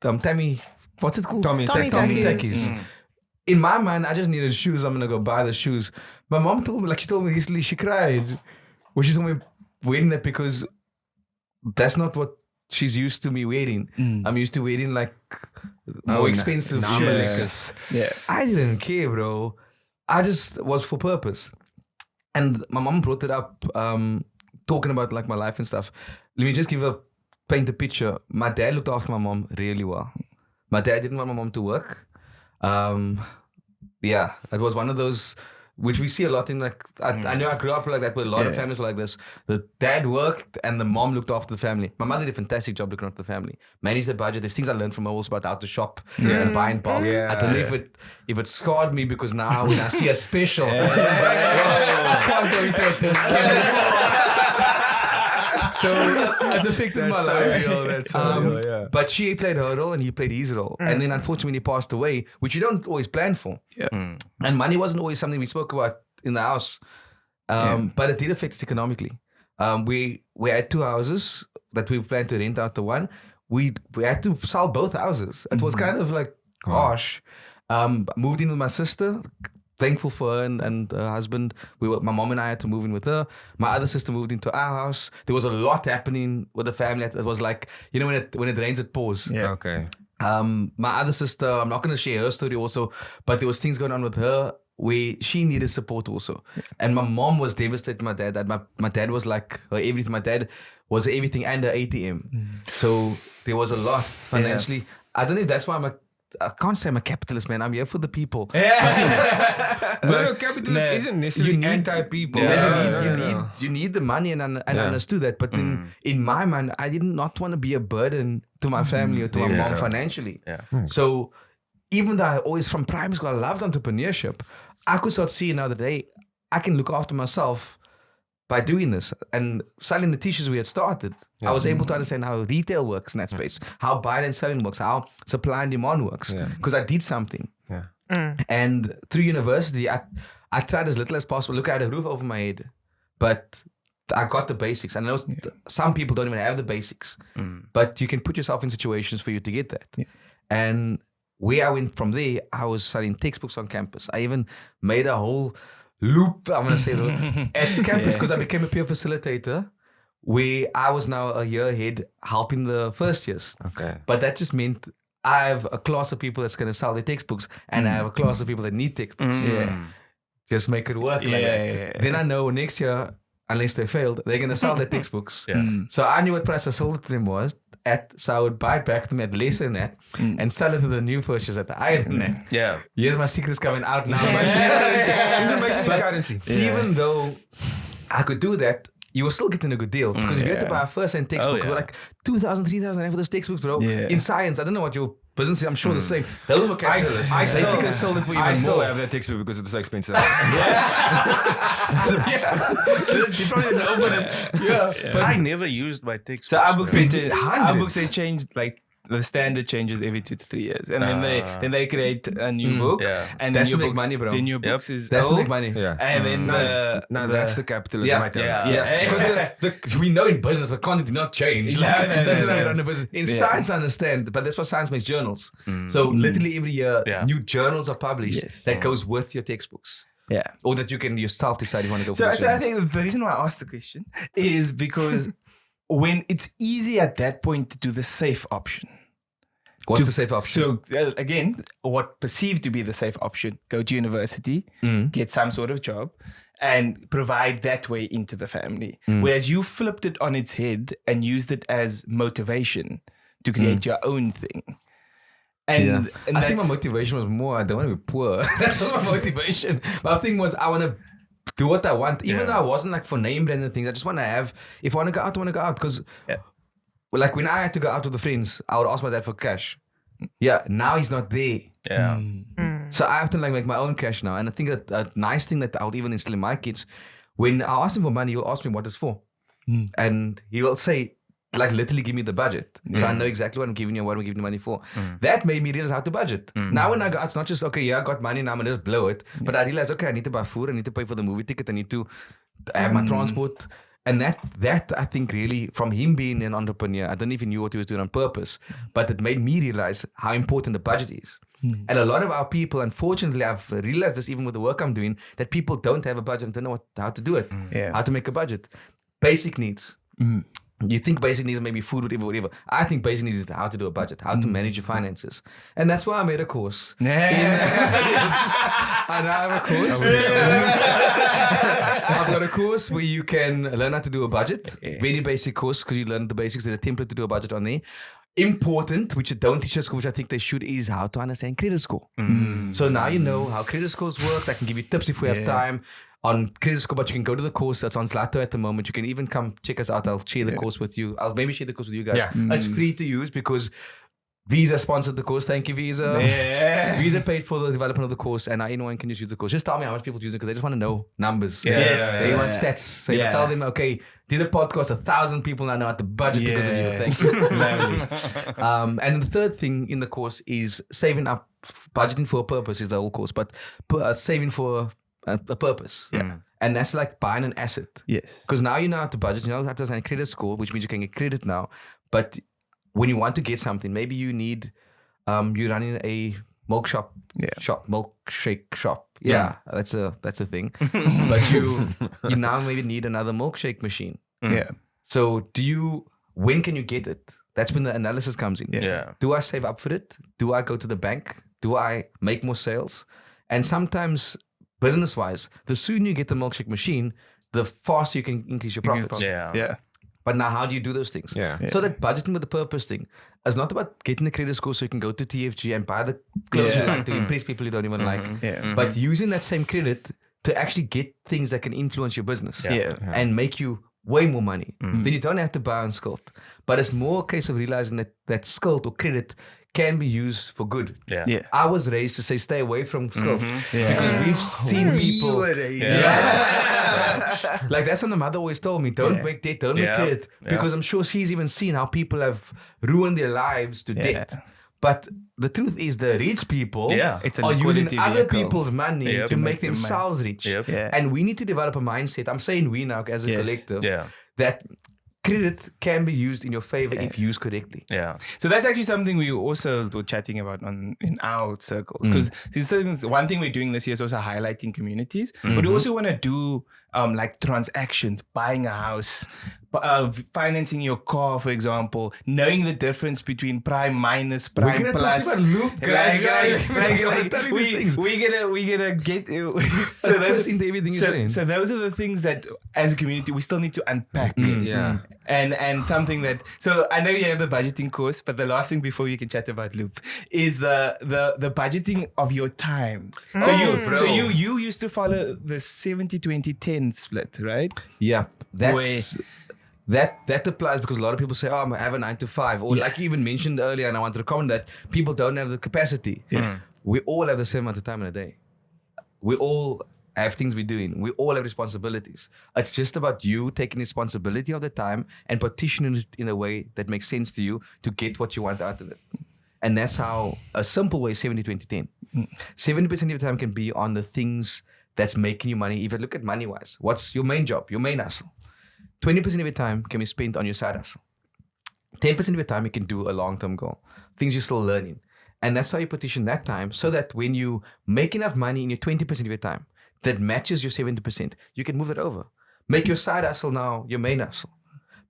A: what's it called?
C: Tommy
A: Takis. In my mind, I just needed shoes. I'm going to go buy the shoes. My mom told me, she told me recently, she cried when she saw me wearing that because that's not what she's used to me wearing. I'm used to wearing like more expensive shoes.
B: Yeah.
A: I didn't care, bro. I just was for purpose. And my mom brought it up, talking about like my life and stuff. Let me just paint a picture. My dad looked after my mom really well. My dad didn't want my mom to work. It was one of those which we see a lot in like I know I grew up like that, but a lot of families were like this. The dad worked and the mom looked after the family. My mother did a fantastic job looking after the family, managed the budget. There's things I learned from her also about how to shop and buy in bulk. I don't know if it scarred me because now when I see a special, I can't go into a discount. So it affected my life. But she played her role and he played his role. And then unfortunately when he passed away, which you don't always plan for. And money wasn't always something we spoke about in the house. But it did affect us economically. We had 2 houses that we planned to rent out the one. We had to sell both houses. It was kind of like harsh. Moved in with my sister. Thankful for her and her husband. My mom and I had to move in with her. My other sister moved into our house. There was a lot happening with the family. It was like, when it rains, it pours.
C: Yeah. Okay.
A: My other sister, I'm not going to share her story also, but there was things going on with her where she needed support also. And my mom was devastated. My dad, my dad was like her everything. My dad was everything and her ATM. So there was a lot financially. I don't know if that's why I can't say I'm a capitalist, man. I'm here for the people.
C: No, capitalist isn't necessarily anti-people.
A: You need the money and I understood that. But then in my mind, I did not want to be a burden to my family or to my mom financially. So even though I always from primary school, I loved entrepreneurship, I could start seeing now that I can look after myself by doing this and selling the t-shirts we had started. I was able to understand how retail works in that space, how buying and selling works, how supply and demand works, because I did something. And through university, I tried as little as possible. Look, I had a roof over my head, but I got the basics. I know some people don't even have the basics, but you can put yourself in situations for you to get that. And where I went from there, I was selling textbooks on campus. I even made a whole loop, I'm going to say, at campus because I became a peer facilitator where I was now a year ahead helping the first years.
C: Okay.
A: But that just meant I have a class of people that's going to sell their textbooks and I have a class of people that need textbooks. Just make it work like that. Then I know next year, unless they failed, they're going to sell their textbooks. So I knew what price I sold it to them was at, so I would buy it back to them at less than that and sell it to the new first years at the higher than that. Here's my secrets coming out now.
C: Information is currency.
A: Even though I could do that, you were still getting a good deal. Because if you had to buy a first-hand textbook, it was like 2,000, 3,000 for those textbooks, bro. In science, I don't know what your business is, I'm sure the same. Those were capitalists. I basically sold it for even more.
C: I still have that textbook because it's so expensive.
A: You probably didn't open it.
D: But I never used my textbooks.
B: So our books, they changed like the standard changes every 2 to 3 years, and then they create a new book, and
A: that's
B: then
A: to make money, bro.
B: The new books is
A: that's to
B: old,
A: make money.
B: and then
C: that's the capitalism.
A: Because we know in business the content did not change. That's how we run the business. In science, I understand, but that's what science makes journals. So literally every year, new journals are published that goes with your textbooks. Or that you can yourself decide if you want to go.
B: So I think the reason why I asked the question is because when it's easy at that point to do the safe option.
A: What's the safe option?
B: So again, what perceived to be the safe option, go to university, get some sort of job and provide that way into the family. Whereas you flipped it on its head and used it as motivation to create your own thing. And
C: I think my
B: that's-
C: motivation was more, I don't want to be poor. That was my motivation. My thing was, I want to do what I want. Even though I wasn't like for name brand and things, I just want to have, if I want to go out, I want to go out. Because like when I had to go out with the friends, I would ask my dad for cash. Yeah, now he's not there.
D: Yeah.
C: So I have to like make my own cash now. And I think that a nice thing that I'll even instill in my kids, when I ask him for money, he'll ask me what it's for. And he'll say, like literally give me the budget. So I know exactly what I'm giving you and what I'm giving you money for. That made me realize how to budget. Now when I go out, it's not just, okay, yeah, I got money, now I'm going to just blow it. But I realize, okay, I need to buy food, I need to pay for the movie ticket, I need to have my transport. And that I think really, from him being an entrepreneur, I don't know if he knew what he was doing on purpose, but it made me realize how important the budget is. And a lot of our people, unfortunately, I've realized this even with the work I'm doing, that people don't have a budget and don't know how to do it, how to make a budget. Basic needs. You think basic needs maybe food, whatever. I think basic needs is how to do a budget, how to manage your finances. And that's why I made a course. Yes. I now have a course. I've got a course where you can learn how to do a budget. Very basic course because you learn the basics. There's a template to do a budget on there. Important, which you don't teach at school, which I think they should, is how to understand credit score. So now you know how credit scores work. I can give you tips if we have time on credit score, but you can go to the course that's on Zlato at the moment. You can even come check us out. I'll share the course with you. I'll maybe share the course with you guys. It's free to use because Visa sponsored the course. Thank you, Visa. Visa paid for the development of the course, and now anyone can just use the course. Just tell me how much people use it because they just want to know numbers. They want stats. So you tell them, okay, did a podcast, 1,000 people now know how to budget because of you. Thank you. And the third thing in the course is saving up. Budgeting for a purpose is the whole course, but saving for a purpose. And that's like buying an asset.
B: Yes.
C: Because now you know how to budget, you know how to design a credit score, which means you can get credit now. But when you want to get something, maybe you need, you're running a milkshake shop. Yeah, that's a thing. But you now maybe need another milkshake machine. So when can you get it? That's when the analysis comes in. Do I save up for it? Do I go to the bank? Do I make more sales? And sometimes, business-wise, the sooner you get the milkshake machine, the faster you can increase your profits. But now, how do you do those things? So that budgeting with the purpose thing is not about getting the credit score so you can go to TFG and buy the clothes you like to impress people you don't even like. But using that same credit to actually get things that can influence your business and make you way more money. Then you don't have to buy on skilled. But it's more a case of realizing that skilled or credit can be used for good. I was raised to say stay away from skilled because we've seen people. Like that's what the mother always told me. Don't make debt, don't make credit. Because I'm sure she's even seen how people have ruined their lives to debt. But the truth is the rich people are using other people's money to make themselves rich. And we need to develop a mindset. I'm saying we now as a collective that credit can be used in your favor if used correctly.
B: So that's actually something we also were chatting about in our circles. Because one thing we're doing this year is also highlighting communities. But we also want to do like transactions, buying a house, financing your car, for example, knowing the difference between prime minus, prime plus.
C: We're going to talk about loop, guys.
B: We're gonna get
C: so those into everything you're saying.
B: So those are the things that as a community we still need to unpack. And something that, so I know you have the budgeting course, but the last thing before you can chat about loop is the budgeting of your time. So you used to follow the 70-20-10 split, right?
C: Yeah, that applies because a lot of people say, I have a 9 to 5, or like you even mentioned earlier, and I wanted to comment that people don't have the capacity. We all have the same amount of time in a day. We all have things we're doing. We all have responsibilities. It's just about you taking responsibility of the time and partitioning it in a way that makes sense to you to get what you want out of it. And that's how a simple way, 70-20-10. 70% of your time can be on the things that's making you money. If you look at money-wise, what's your main job, your main hustle? 20% of your time can be spent on your side hustle. 10% of your time you can do a long-term goal, things you're still learning. And that's how you partition that time so that when you make enough money in your 20% of your time that matches your 70%, you can move it over. Make your side hustle now your main hustle.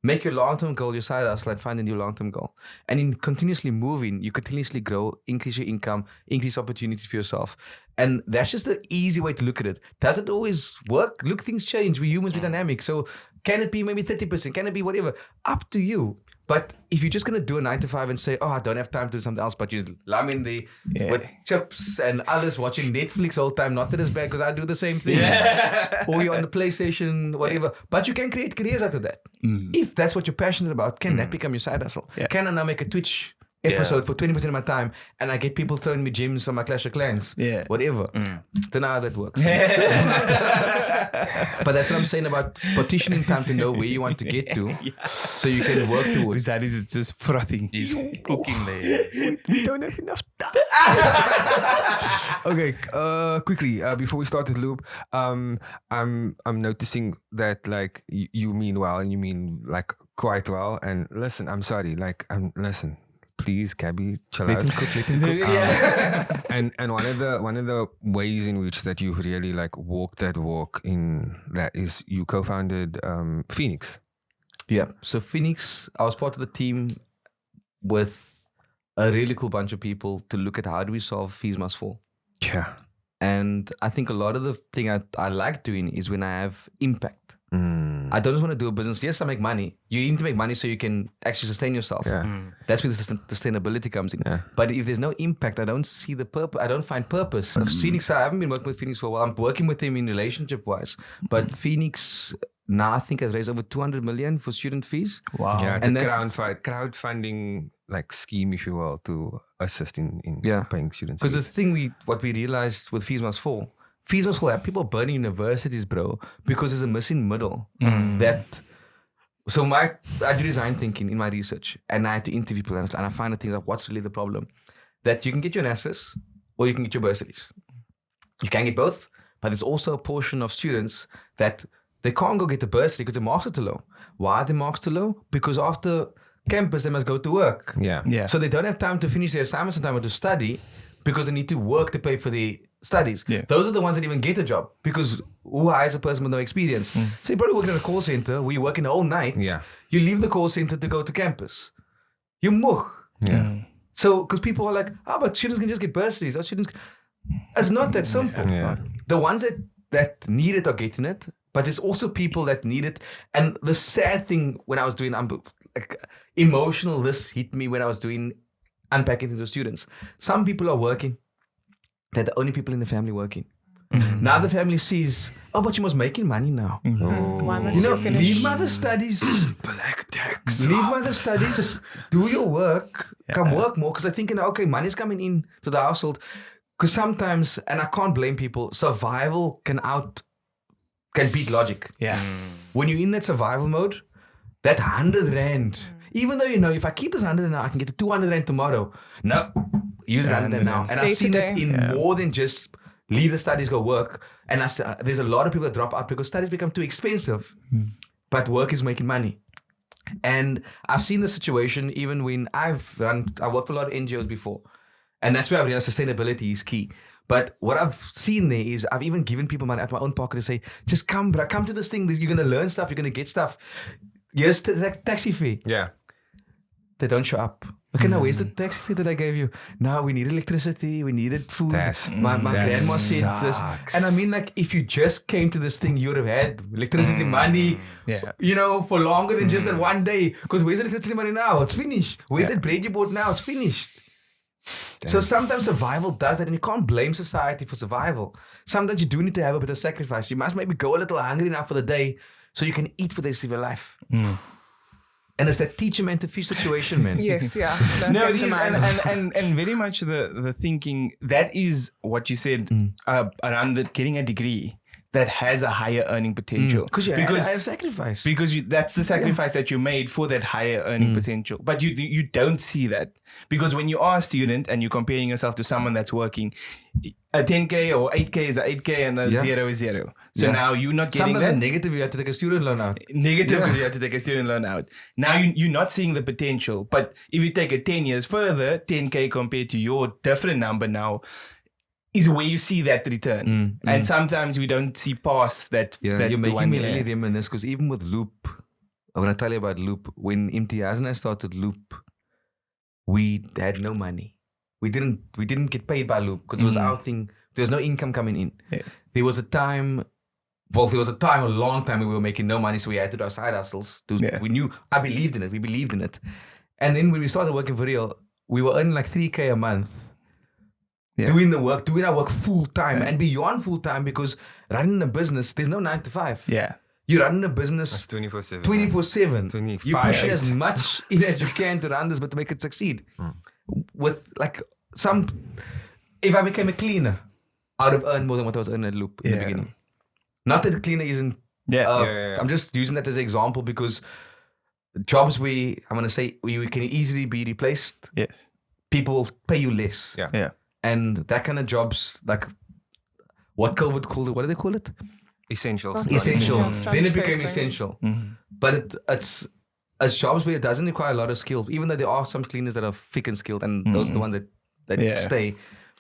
C: Make your long-term goal your side hustle and find a new long-term goal. And in continuously moving, you continuously grow, increase your income, increase opportunities for yourself. And that's just an easy way to look at it. Does it always work? Look, things change. We're humans, we're dynamic. So can it be maybe 30%? Can it be whatever? Up to you.
A: But if you're just going to do a 9 to 5 and say, oh, I don't have time to do something else, but you lam in there with chips and others watching Netflix all the time, not that it's bad because I do the same thing. Or you're on the PlayStation, whatever. But you can create careers out of that. If that's what you're passionate about, can that become your side hustle? Can I now make a Twitch episode for 20% of my time and I get people throwing me gems on my Clash of Clans? Whatever. Don't know how that works. But that's what I'm saying about partitioning time to know where you want to get to so you can work towards.
B: That is just frothing.
D: He's cooking there.
E: We don't have enough time.
C: Okay, quickly before we start the loop, I'm noticing that like you mean well and you mean like quite well. And listen, I'm sorry, like listen. Please, Cabby, chill out.
A: Let him cook.
C: And one of the ways in which that you really like walked that walk in that is you co-founded Phoenix.
A: Yeah. So Phoenix, I was part of the team with a really cool bunch of people to look at how do we solve fees must fall.
C: Yeah.
A: And I think a lot of the thing I like doing is when I have impact. I don't just want to do a business. Yes, I make money. You need to make money so you can actually sustain yourself. That's where the sustainability comes in. But if there's no impact, I don't see the purpose. I don't find purpose. Phoenix, I haven't been working with Phoenix for a while. I'm working with him in relationship-wise. But Phoenix now I think has raised over 200 million for student fees.
B: Wow.
C: Yeah, it's
A: And
C: a
A: then-
C: crowdfunding like scheme, if you will, to assist in paying students.
A: Because the
C: fees.
A: thing what we realized with fees must fall. Fees must fall. People burning universities, bro, because there's a missing middle. So I do design thinking in my research, and I had to interview people, and I find the things like what's really the problem. That you can get your NSFs or you can get your bursaries. You can get both, but there's also a portion of students that they can't go get the bursary because the marks are too low. Why are the marks too low? Because after campus, they must go to work.
C: Yeah.
A: So they don't have time to finish their assignments in time or to study because they need to work to pay for their studies. Those are the ones that even get a job because who hires a person with no experience? So you're probably working in a call center where you're working all night.
C: Yeah.
A: You leave the call center to go to campus. You moch.
C: Yeah.
A: So, because people are like, but students can just get bursaries. Or students, it's not that simple.
C: Yeah.
A: The ones that need it are getting it, but there's also people that need it. And the sad thing when I was doing emotional, this hit me when I was doing unpacking to students. Some people are working. They're the only people in the family working. Now the family sees, but you must making money now.
E: Why must you finish?
A: Leave mother studies.
C: Black tax.
A: Leave mother studies. Do your work. Come work more. Because they're thinking, okay, money's coming in to the household. Because sometimes, and I can't blame people, survival can beat logic. When you're in that survival mode, that 100 rand, even though if I keep this 100 now, I can get to 200 rand tomorrow. No, use it 100 now. And I've seen that in more than just leave the studies, go work. And there's a lot of people that drop out because studies become too expensive, but work is making money. And I've seen the situation even when I worked for a lot of NGOs before. And that's where I realized sustainability is key. But what I've seen there is I've even given people money out of my own pocket to say, just come to this thing. You're going to learn stuff. You're going to get stuff. Here's the taxi fee.
C: Yeah.
A: They don't show up. Okay, now where's the taxi fee that I gave you? Now we need electricity. We needed food. My grandma said this. And I mean, like, if you just came to this thing, you would have had electricity money, for longer than just that one day. Because where's the electricity money now? It's finished. Where's that bread you bought now? It's finished. So sometimes survival does that, and you can't blame society for survival. Sometimes you do need to have a bit of sacrifice. You must maybe go a little hungry now for the day so you can eat for the rest of your life. And it's that teacher man to fish situation, man.
E: Yes, yeah.
B: No, it is, and very much the thinking that is what you said around getting a degree that has a higher earning potential.
A: Because you have sacrifice.
B: Because that's the sacrifice that you made for that higher earning potential. But you don't see that. Because when you are a student and you're comparing yourself to someone that's working, a 10K or 8K is a 8K and a 0 is 0. So now you're not getting
A: Sometimes
B: that.
A: a negative, you have to take a student loan out.
B: Negative because you have to take a student loan out. Now you're not seeing the potential. But if you take it 10 years further, 10K compared to your different number now, is where you see that return. And sometimes we don't see past that.
A: Yeah,
B: that
A: you're making
B: 1
A: me
B: year.
A: really reminisce because even with Loop, I want to tell you about Loop. When Imtiaz and I started Loop, we had no money. We didn't get paid by Loop because it was our thing. There was no income coming in. There was a time well, there was a time, a long time, we were making no money, so we had to do our side hustles. We knew, I believed in it. We believed in it. And then when we started working for real, we were earning like $3,000 a month. Doing our work full time and beyond full time, because running a business, there's no 9 to 5.
B: Yeah.
A: You're running a business
C: 24/7.
A: 24/7. You're pushing as much in as you can to run this, but to make it succeed. With like if I became a cleaner, I'd have earned more than what I was earning at Loop in the beginning. Not that the cleaner isn't. I'm just using that as an example, because jobs where I'm going to say we can easily be replaced.
B: Yes.
A: People will pay you less.
B: Yeah.
A: And that kind of jobs, like what COVID called it, what do they call it?
C: Essential.
A: Then it became essential. But it's jobs where it doesn't require a lot of skill, even though there are some cleaners that are thick and skilled, and those are the ones that stay.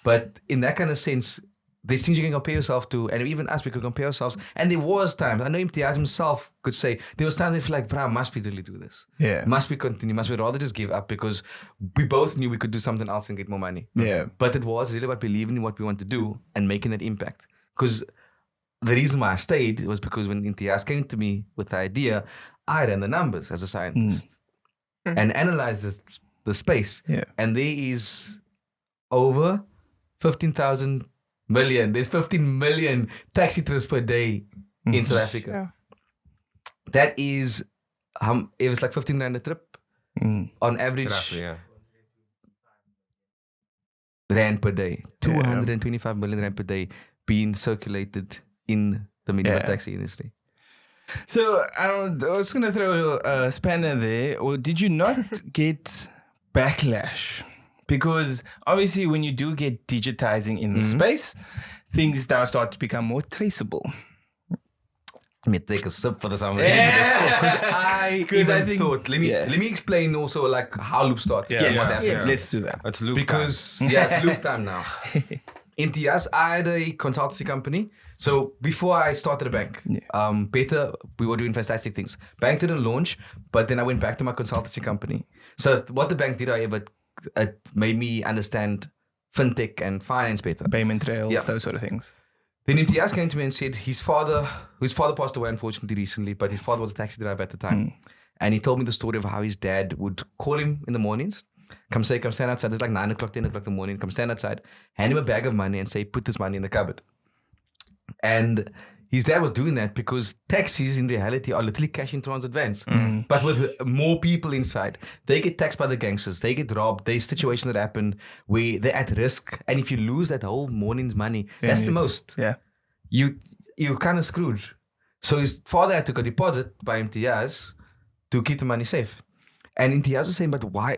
A: But in that kind of sense, there's things you can compare yourself to, and even us, we could compare ourselves. And there was times, I know Imtiaz himself could say, there was times they feel like, bro, must we really do this?
B: Yeah.
A: Must we continue? Must we rather just give up? Because we both knew we could do something else and get more money.
B: Yeah.
A: But it was really about believing in what we want to do and making that impact. Because the reason why I stayed was because when Imtiaz came to me with the idea, I ran the numbers as a scientist and analyzed the space.
B: Yeah.
A: And there is over 15,000 million. There's 15 million taxi trips per day in South Africa.
E: Yeah.
A: That is, it was like 15 rand a trip on average.
C: Roughly,
A: Rand per day. 225 million rand per day being circulated in the minibus taxi industry.
B: So I was going to throw a spanner there. Or did you not get backlash? Because obviously when you do get digitizing in the space, things now start to become more traceable.
A: Let me take a sip for the summer.
B: Because I think
A: thought, let me explain also like how Loop started.
B: Yes.
A: What happened.
B: Yes. Let's do that.
C: It's Loop
A: Because it's Loop time now. In TS, I had a consultancy company. So before I started a bank, better, we were doing fantastic things. Bank didn't launch, but then I went back to my consultancy company. So what the bank did, it made me understand fintech and finance better.
B: Payment trails, those sort of things.
A: Then Imtiaz came to me and said his father passed away unfortunately recently, but his father was a taxi driver at the time. And he told me the story of how his dad would call him in the mornings, come stand outside. It's like 9 o'clock, 10 o'clock in the morning. Come stand outside, hand him a bag of money and say, put this money in the cupboard. And his dad was doing that because taxis in reality are literally cash in transit vans. But with more people inside, they get taxed by the gangsters, they get robbed. There's situations that happen where they're at risk. And if you lose that whole morning's money, that's the most.
B: Yeah.
A: You're kind of screwed. So his father had to go deposit by Imtiaz to keep the money safe. And Imtiaz is saying, but why,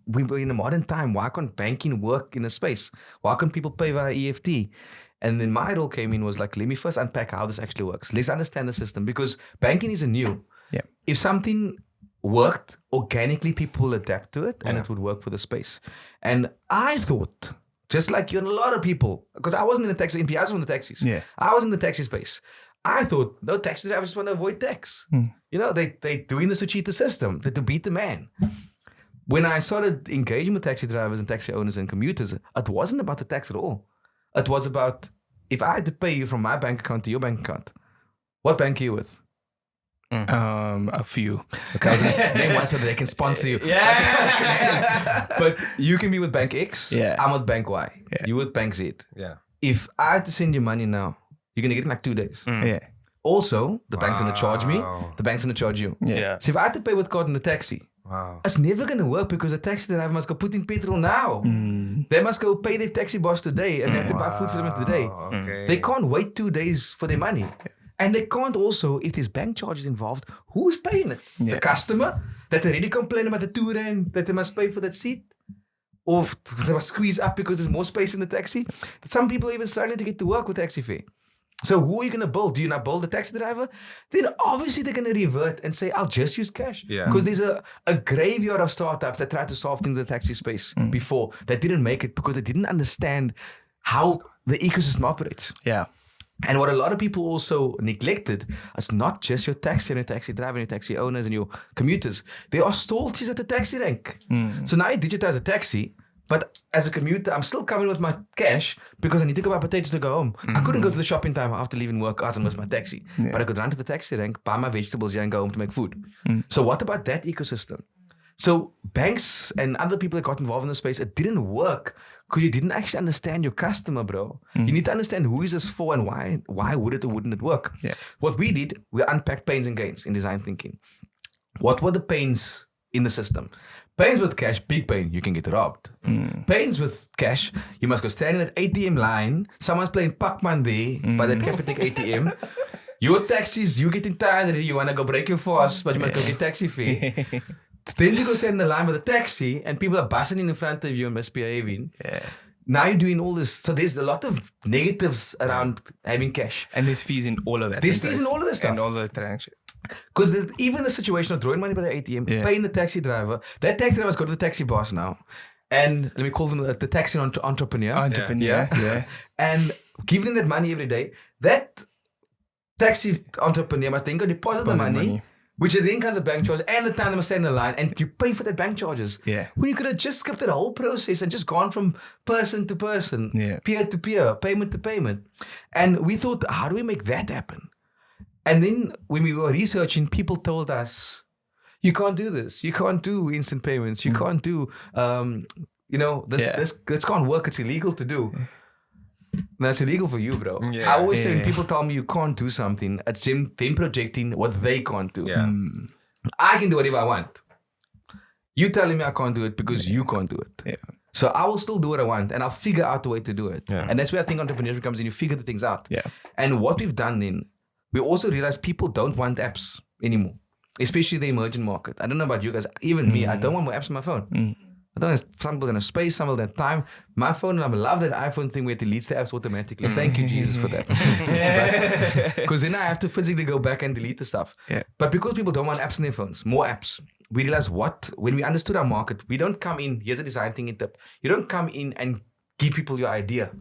A: we're in a modern time. Why can't banking work in a space? Why can't people pay via EFT? And then my role came in was like, let me first unpack how this actually works. Let's understand the system because banking isn't new.
B: Yeah.
A: If something worked organically, people will adapt to it and it would work for the space. And I thought, just like you and a lot of people, because I wasn't in the taxi, Imtiaz was in the taxis. Yeah. I was in the taxi space. I thought, no, taxi drivers just want to avoid tax. They're doing this to cheat the system, to beat the man. When I started engaging with taxi drivers and taxi owners and commuters, it wasn't about the tax at all. It was about, if I had to pay you from my bank account to your bank account, what bank are you with?
B: A few.
A: Okay, I was going to name one so that they can sponsor you. Yeah. But you can be with Bank X. Yeah. I'm with Bank Y. Yeah. You with Bank Z.
C: Yeah.
A: If I had to send you money now, you're going to get it in like 2 days.
B: Yeah.
A: Also, the bank's going to charge me. The bank's going to charge you.
D: Yeah.
A: So if I had to pay with card in the taxi, it's never going to work because the taxi driver must go put in petrol now. They must go pay their taxi boss today and they have to buy food for them today.
C: Okay.
A: They can't wait 2 days for their money. And they can't also, if there's bank charges involved, who's paying it? The customer that already complained about the 2 rand that they must pay for that seat? Or they must squeeze up because there's more space in the taxi? Some people are even struggling to get to work with taxi fare. So who are you going to build? Do you not build the taxi driver? Then obviously they're going to revert and say, I'll just use cash. Because there's a graveyard of startups that tried to solve things in the taxi space before that didn't make it because they didn't understand how the ecosystem operates. Yeah. And what a lot of people also neglected is not just your taxi and your taxi driver and your taxi owners and your commuters. There are stallties at the taxi rank. So now you digitize a taxi, But as a commuter, I'm still coming with my cash because I need to go buy potatoes to go home. I couldn't go to the shop in time after leaving work as I missed my taxi. But I could run to the taxi rank, buy my vegetables here and go home to make food. So what about that ecosystem? So banks and other people that got involved in the space, it didn't work because you didn't actually understand your customer, bro. You need to understand who is this for and why would it or wouldn't it work. What we did, we unpacked pains and gains in design thinking. What were the pains in the system? Pains with cash, big pain, you can get robbed. Pains with cash, you must go stand in that ATM line. Someone's playing Pac-Man there by that Capitec ATM. Your taxis, you getting tired already, you want to go break your fast, but you must go get taxi fare. Then you go stand in the line with a taxi and people are bussing in front of you and misbehaving. Now you're doing all this. So there's a lot of negatives around having cash.
B: And there's fees in all of that.
A: There's fees in all of this stuff.
B: And all the transactions.
A: Because even the situation of drawing money by the ATM, paying the taxi driver, that taxi driver must go to the taxi boss now. And let me call them the taxi entrepreneur. And giving them that money every day. That taxi entrepreneur must then go deposit the money. Which then comes the bank charge and the time they must stand in the line and you pay for the bank charges. When you could have just skipped that whole process and just gone from person to person, peer to peer, payment to payment. And we thought, how do we make that happen? And then when we were researching, people told us, you can't do this. You can't do instant payments. You can't do, this can't work. It's illegal to do. That's illegal for you, bro. I always say when people tell me you can't do something, it's them projecting what they can't do. I can do whatever I want. You telling me I can't do it because you can't do it. So I will still do what I want and I'll figure out a way to do it. And that's where I think entrepreneurship comes in. You figure the things out. And what we've done then, we also realized people don't want apps anymore, especially the emerging market. I don't know about you guys. Even me, I don't want more apps on my phone. I don't know, some people in a space, some people in time. My phone, and I love that iPhone thing where it deletes the apps automatically. Thank you, Jesus, for that. Because then I have to physically go back and delete the stuff. But because people don't want apps on their phones, more apps, we realized when we understood our market, we don't come in, here's a design thinking tip. You don't come in and give people your idea.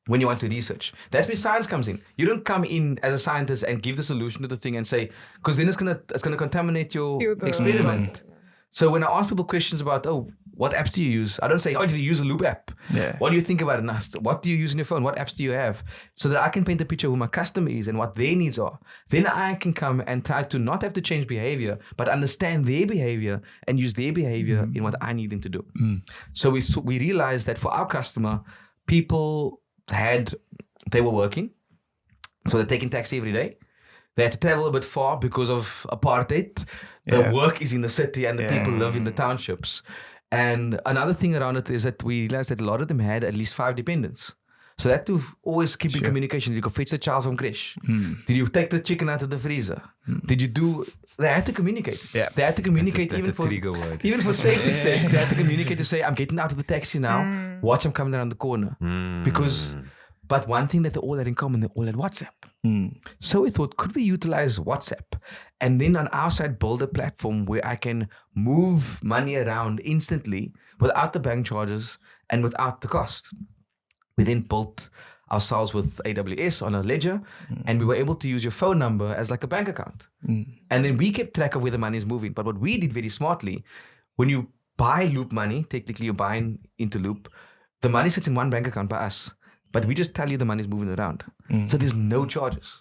A: When you want to research. That's where science comes in. You don't come in as a scientist and give the solution to the thing and say, because then it's gonna contaminate your experiment. So when I ask people questions about, what apps do you use? I don't say, do you use a Loop app? What do you think about it? What do you use in your phone? What apps do you have? So that I can paint a picture of who my customer is and what their needs are. Then I can come and try to not have to change behavior, but understand their behavior and use their behavior in what I need them to do. So we realized that for our customer, people they were working. So they're taking taxi every day. They had to travel a bit far because of apartheid. The work is in the city and the people live in the townships. And another thing around it is that we realized that a lot of them had at least 5 dependents. So that to always keep in communication. Did you go fetch the child from creche? Did you take the chicken out of the freezer? Did you do... They had to communicate. They had to communicate
C: that's a trigger word.
A: Even for safety's sake. They had to communicate to say, I'm getting out of the taxi now. Watch, I'm coming around the corner. But one thing that they all had in common, they all had WhatsApp. So we thought, could we utilize WhatsApp and then on our side build a platform where I can move money around instantly without the bank charges and without the cost? We then built ourselves with AWS on a ledger and we were able to use your phone number as like a bank account. And then we kept track of where the money is moving. But what we did very smartly, when you buy Loop money, technically you're buying into Loop, the money sits in one bank account by us. But we just tell you the money is moving around. So there's no charges.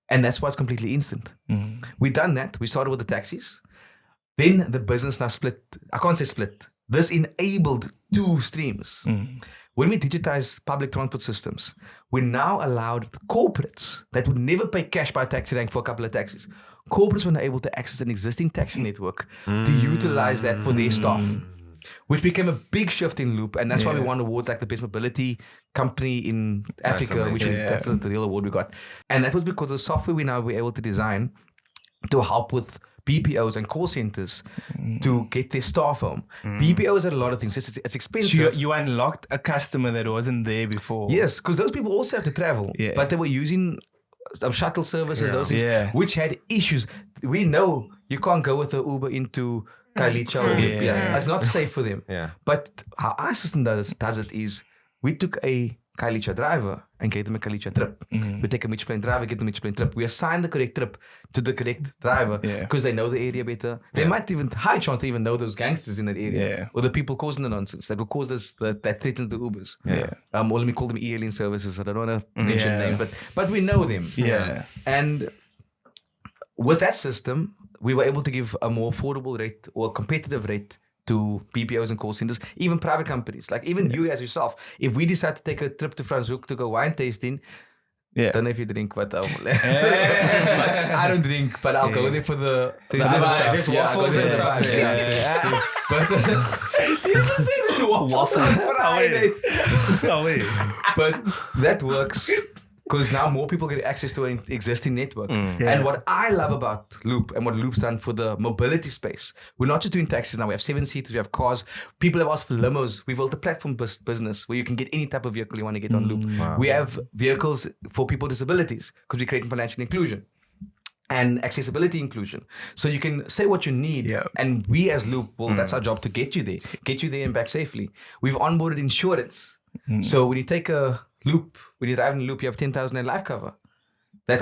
A: And that's why it's completely instant. We done that. We started with the taxis. Then the business now split. I can't say split. This enabled 2 streams. When we digitize public transport systems, we now allowed the corporates that would never pay cash by taxi rank for a couple of taxis. Corporates were now able to access an existing taxi network to utilize that for their staff. Which became a big shift in Loop, and that's why we won awards like the best mobility company in Africa, that's the real award we got. And that was because of the software we now were able to design to help with BPOs and call centers to get their staff home. BPOs had a lot of things. It's expensive.
B: So you unlocked a customer that wasn't there before.
A: Yes, because those people also have to travel, but they were using shuttle services, those things, which had issues. We know you can't go with an Uber into Kalicha. It's not safe for them. But how our system does it is we took a Khayelitsha driver and get them a Khayelitsha trip. We take a Mitch Plain driver, get them a Mitch Plain trip. We assign the correct trip to the correct driver because they know the area better. They might even, high chance they even know those gangsters in that area or the people causing the nonsense that will cause that threatens the Ubers. Or let me call them e-hailing services. I don't want to mention name, but we know them. And with that system, we were able to give a more affordable rate or a competitive rate to BPOs and call centers, even private companies. Like even you as yourself, if we decide to take a trip to Franschhoek to go wine tasting, don't know if you drink, but I don't drink, but I'll go there for the waffles and stuff. But that works. Because now more people get access to an existing network. And what I love about Loop and what Loop's done for the mobility space, we're not just doing taxis now. We have 7-seaters, we have cars. People have asked for limos. We built a platform business where you can get any type of vehicle you want to get on Loop. Wow. We have vehicles for people with disabilities because we're creating financial inclusion and accessibility inclusion. So you can say what you need. And we as Loop, that's our job to get you there and back safely. We've onboarded insurance. So when you take a Loop, when you drive in a Loop, you have 10,000 in life cover. The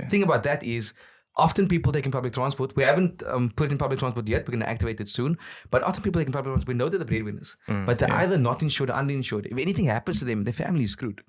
A: thing about that is, often people taking public transport. We haven't put in public transport yet. We're going to activate it soon. But often people taking public transport, we know they're the breadwinners. But they're either not insured or underinsured. If anything happens to them, their family is screwed.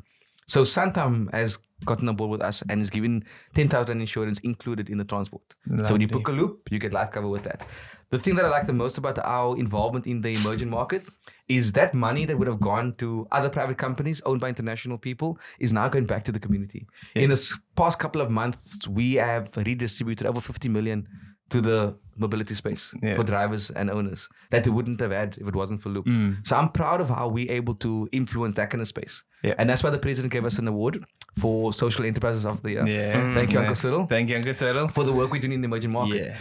A: So Santam has gotten on board with us and is giving 10,000 insurance included in the transport. So when you book a Loop, you get life cover with that. The thing that I like the most about our involvement in the emerging market is that money that would have gone to other private companies owned by international people is now going back to the community. In this past couple of months, we have redistributed over 50 million to the mobility space for drivers and owners that they wouldn't have had if it wasn't for Loop. So I'm proud of how we're able to influence that kind of space. And that's why the president gave us an award for Social Enterprises of the Year. Thank you, Uncle Cyril.
B: Thank you, Uncle Cyril.
A: For the work we're doing in the emerging market.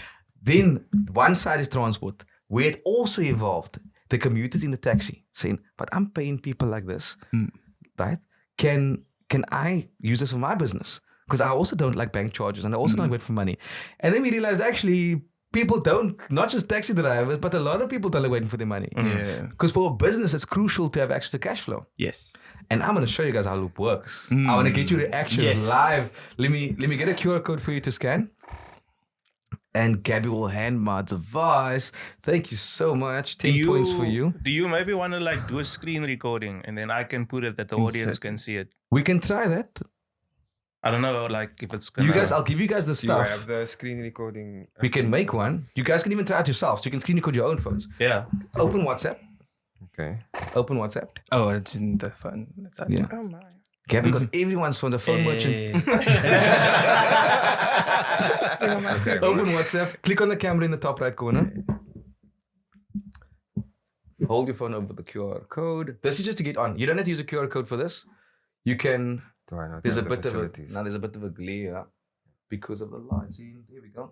A: Then one side is transport, where it also evolved the commuters in the taxi saying, but I'm paying people like this, right? Can I use this for my business? Because I also don't like bank charges and I also don't wait for money. And then we realized actually people don't, not just taxi drivers, but a lot of people don't like waiting for their money. Because for a business, it's crucial to have access to cash flow. And I'm going to show you guys how Loop works. I want to get you reactions live. Let me get a QR code for you to scan. And Gabby will hand my device. Thank you so much. 10 points for you.
D: Do you maybe want to like do a screen recording and then I can put it that the audience can see it?
A: We can try that.
D: I don't know, like if it's gonna...
A: You guys, I'll give you guys the stuff.
C: Do you have the screen recording?
A: We can make one. You guys can even try it yourselves. You can screen record your own phones. Open WhatsApp.
C: Okay.
A: Open WhatsApp.
B: Oh, it's in the phone.
E: Oh my.
A: Gabby got everyone's from the phone merchant. Open WhatsApp. Click on the camera in the top right corner. Hold your phone over the QR code. This is just to get on. You don't have to use a QR code for this. You can. There's a bit of a glare because of the lighting. Here we go.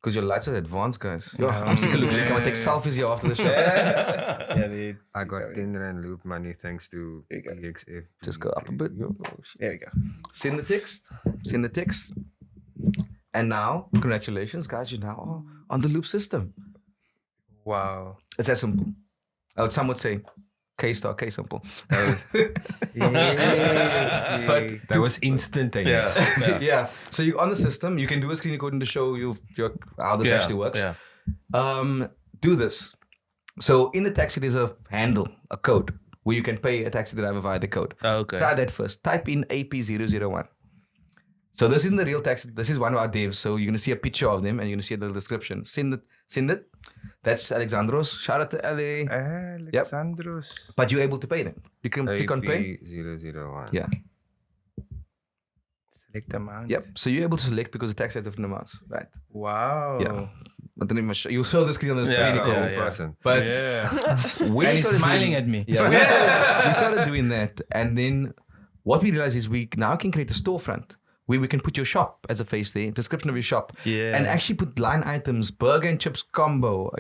A: Because your lights are advanced, guys. I'm sick of looking. I'm gonna take selfies here after the show.
C: I got 10 Rand Loop money thanks to EXF.
A: Just go up a bit.
B: There we go.
A: Send the text. And now, congratulations, guys. You're now on the Loop system.
B: Wow.
A: It's that simple. Some would say K-star, K-simple.
C: That was instantaneous.
A: Yeah. So you're on the system. You can do a screen recording to show you how this actually works. Do this. So in the taxi, there's a handle, a code, where you can pay a taxi driver via the code.
D: Okay.
A: Try that first. Type in AP001. So this isn't the real taxi. This is one of our devs. So you're going to see a picture of them and you're going to see a little description. Send it. That's Alexandros. Shout out to Ale.
B: Alexandros.
A: Yep. But you're able to pay them. You can click on pay.
C: AP001.
A: Yeah.
B: Select amount.
A: Yep. So you're able to select because the tax has different amounts, right?
B: Wow.
A: Yeah. I don't even show. You'll show the screen on the screen.
C: Person.
A: But
B: and he's smiling at me.
A: Yeah. We started doing that, and then what we realized is we now can create a storefront where we can put your shop as a face there, description of your shop, and actually put line items, burger and chips combo,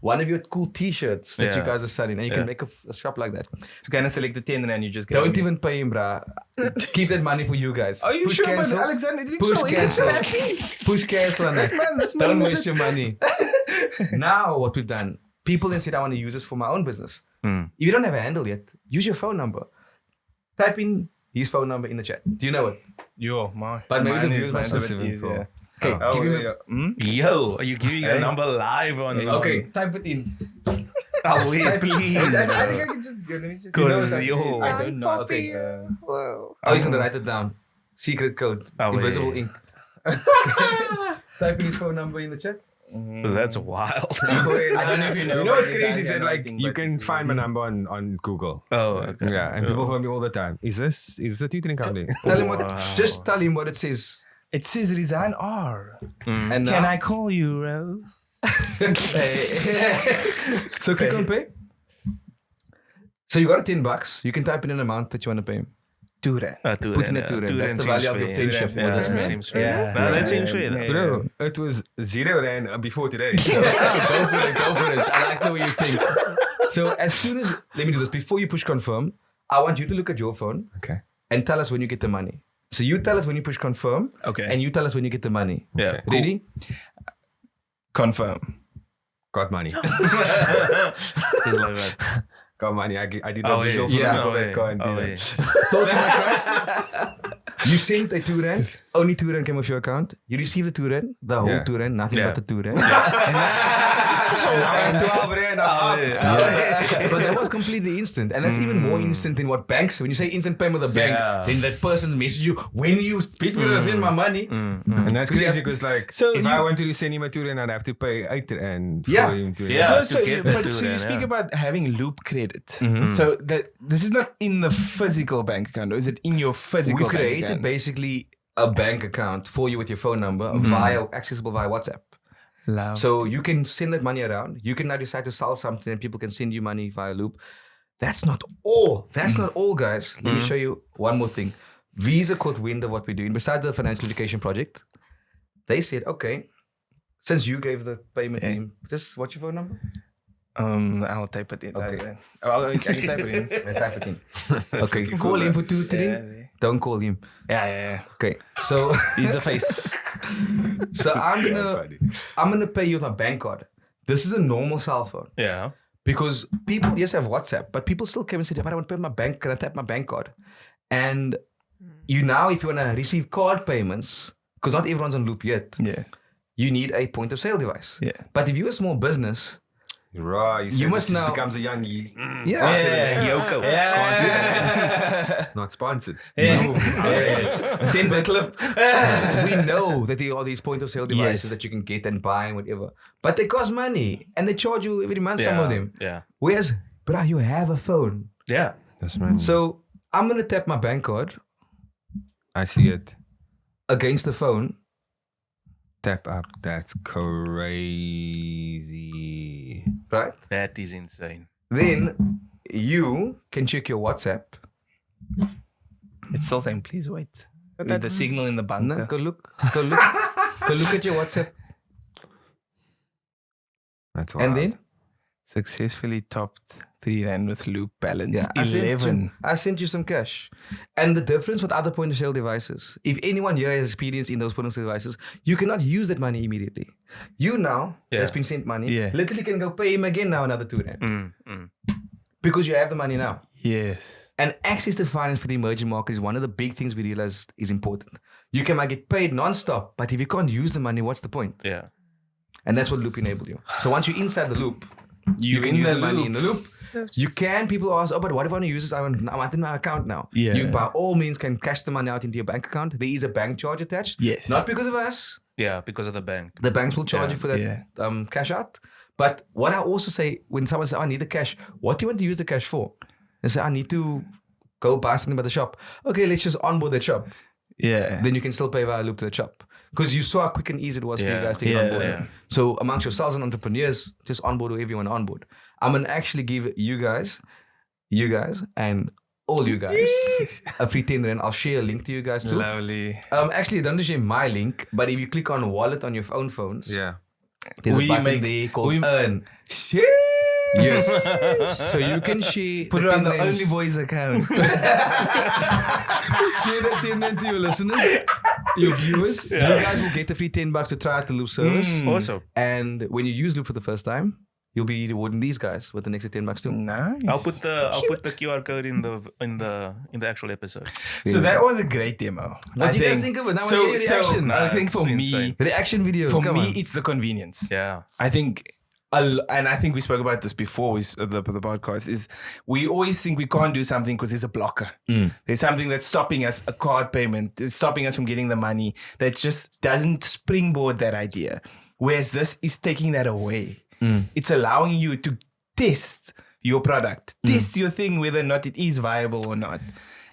A: one of your cool t-shirts that you guys are selling, and you can make a shop like that.
B: So kind of select the 10 and you just get
A: Don't even pay him, bruh. Keep that money for you guys.
B: Are you
A: Push
B: sure,
A: cancel.
B: but Alexander didn't
A: Push
B: show
A: cancel.
B: it.
A: Push cancel on that. Don't waste your money. Now what we've done, people then said, I want to use this for my own business. If you don't have a handle yet, use your phone number. Type in his phone number in the chat. Do you know it?
B: Yo, my.
A: But maybe the
B: mine
A: viewers
B: is
A: must
B: mine's a
A: have
B: bit easier.
A: Okay, give him a,
D: Yo, are you giving a number live on?
A: okay, type it in.
D: Oh wait, please.
B: I think I can just go. Let me just.
D: Cause yo.
B: I don't know.
E: Poppy.
B: Okay.
E: Whoa.
A: Oh, he's gonna write it down. Secret code.
D: Oh,
A: Invisible
D: yeah.
A: ink. Type in his phone number in the chat.
D: That's wild.
B: I don't know if you know.
C: You know what's
B: about
C: crazy?
B: his
C: He said like
B: handwriting,
C: you
B: but
C: can
B: it's
C: find my number on Google.
D: Oh, okay.
C: Yeah, and people phone me all the time. Is the tutoring company?
A: Tell him what. Just tell him what it says.
B: It says Rizan R.
A: And
B: Can
A: now-
B: I call you Rose?
A: So click on pay. So you got $10. You can type in an amount that you want to pay him.
B: Ture.
A: Put in a $2. That's the value of your friendship with this
D: that
A: man.
D: seems fair.
B: Yeah.
D: No, that seems fair.
B: Yeah.
C: Bro, it was R0 before today. So.
A: Go for it. I like the way you think. So as soon as, let me do this. Before you push confirm, I want you to look at your phone
C: Okay.
A: and tell us when you get the money. So you tell us when you push confirm,
B: Okay.
A: and you tell us when you get the money.
D: Yeah.
A: Ready?
B: Confirm.
C: Got money.
D: It's like that.
C: Got money. I did
D: Oh,
C: a visual
A: yeah.
C: for the people that can't do
D: Oh,
C: that.
D: yeah.
A: Thoughts on my price? You sent a $2. Only $2 came off your account. You received the $2. The whole
C: Yeah.
A: $2. Nothing
D: Yeah.
A: but the $2.
C: And 12 rand, I'm up.
A: But that was completely instant. And that's even more instant than what banks, when you say instant payment with a bank,
D: Yeah.
A: then that person messages you, when you speak with us in my money.
C: And that's crazy because like,
B: So
C: if
B: you-
C: I wanted to send him a tour, then I'd have to pay 8 rand for
A: Yeah.
C: him to.
D: Yeah.
B: So,
D: to get the
B: but
D: two
B: so you
D: then,
B: speak
D: yeah.
B: about having loop credit. So that this is not in the physical bank account, or is it in your physical
A: We've
B: bank
A: created
B: account?
A: basically a bank account for you with your phone number accessible via WhatsApp.
B: Love.
A: So you can send that money around. You can now decide to sell something and people can send you money via loop. That's not all. That's not all, guys. Let me show you one more thing. Visa caught wind of what we're doing. Besides the financial education project, they said, okay, since you gave the payment team, just what's your phone number?
B: I'll type it in.
A: Okay.
B: I can type it in.
A: Type it in. Okay, call him for 2 3.
B: Yeah.
A: Don't call him.
B: Yeah.
A: Okay, so
B: He's the face.
A: so I'm gonna pay you with my bank card. This is a normal cell phone.
D: Yeah.
A: Because people, yes, have WhatsApp, but people still come and say, but I want to pay my bank, can I tap my bank card? And you now, if you want to receive card payments, because not everyone's on loop yet,
B: Yeah.
A: you need a point of sale device.
B: Yeah.
A: But if you're a small business,
C: Right,
A: You must
C: this
A: now-
C: becomes a young
D: Yoko.
C: not sponsored.
A: send the clip. We know that there are these point of sale devices
B: Yes.
A: that you can get and buy and whatever, but they cost money and they charge you every month, some of them.
D: Yeah.
A: Whereas, bro, you have a phone.
D: Yeah.
C: That's man.
A: So I'm going to tap my bank card
C: I see it.
A: against the phone.
C: Tap up. That's crazy.
A: Right?
D: That is insane.
A: Then you can check your WhatsApp.
B: It's still saying, please wait.
E: But
B: With the
E: that's-
B: signal in the bunker.
A: No, go look. Go look at your WhatsApp.
C: That's wild.
A: And then
B: Successfully topped 3 rand with loop balance.
A: yeah,
B: 11.
A: I sent you some cash. And the difference with other point of sale devices, if anyone here has experience in those point of sale devices, you cannot use that money immediately. You now has been sent money.
B: Yeah.
A: Literally can go pay him again now another 2 rand. Because you have the money now.
B: Yes.
A: And access to finance for the emerging market is one of the big things we realized is important. You can get paid non-stop, but if you can't use the money, what's the point?
D: Yeah.
A: And that's what loop enabled you. So once you're inside the loop, you can use the money in the loop. You can, people ask, oh, but what if I want to use this? I want in my account now.
B: Yeah.
A: You by all means can cash the money out into your bank account. There is a bank charge attached.
B: Yes.
A: Not because of us.
D: Yeah. Because of the bank.
A: The banks will charge
D: Yeah.
A: you for that
B: Yeah.
A: cash out. But what I also say, when someone says, I need the cash, what do you want to use the cash for? They say, I need to go buy something by the shop. Okay, let's just onboard the shop.
B: Yeah.
A: Then you can still pay via loop to the shop. Because you saw how quick and easy it was for you
D: Yeah.
A: guys to get on board.
D: Yeah.
A: So amongst yourselves and entrepreneurs, just onboard whoever you want to onboard. I'm going to actually give you guys, and all you guys a free 10 rand. I'll share a link to you guys too.
B: Lovely.
A: Actually, don't share my link, but if you click on wallet on your own phones,
C: Yeah.
A: there's
B: We
A: a button
B: make-
A: there called
B: we-
A: earn.
B: Shit.
A: Yes. So you can share.
B: Put it on the
A: 10 rands.
B: Only Boys account.
A: Share that 10 rand to your listeners, your viewers. You guys will get the free $10 to try out the Loop service.
D: Awesome.
A: And when you use Loop for the first time, you'll be rewarding these guys with the next $10 too.
B: Nice.
D: I'll put the QR code in the actual episode.
B: So that was a great demo.
A: What do you guys think of it? Now I hear your reactions.
B: I think for
D: It's
B: me,
D: insane.
A: Reaction videos.
B: for
A: come
B: me,
A: on.
B: it's the convenience.
D: Yeah.
B: I think, and I think we spoke about this before the podcast, is we always think we can't do something because there's a blocker. There's something that's stopping us, a card payment, it's stopping us from getting the money that just doesn't springboard that idea. Whereas this is taking that away. It's allowing you to test your product, test your thing, whether or not it is viable or not.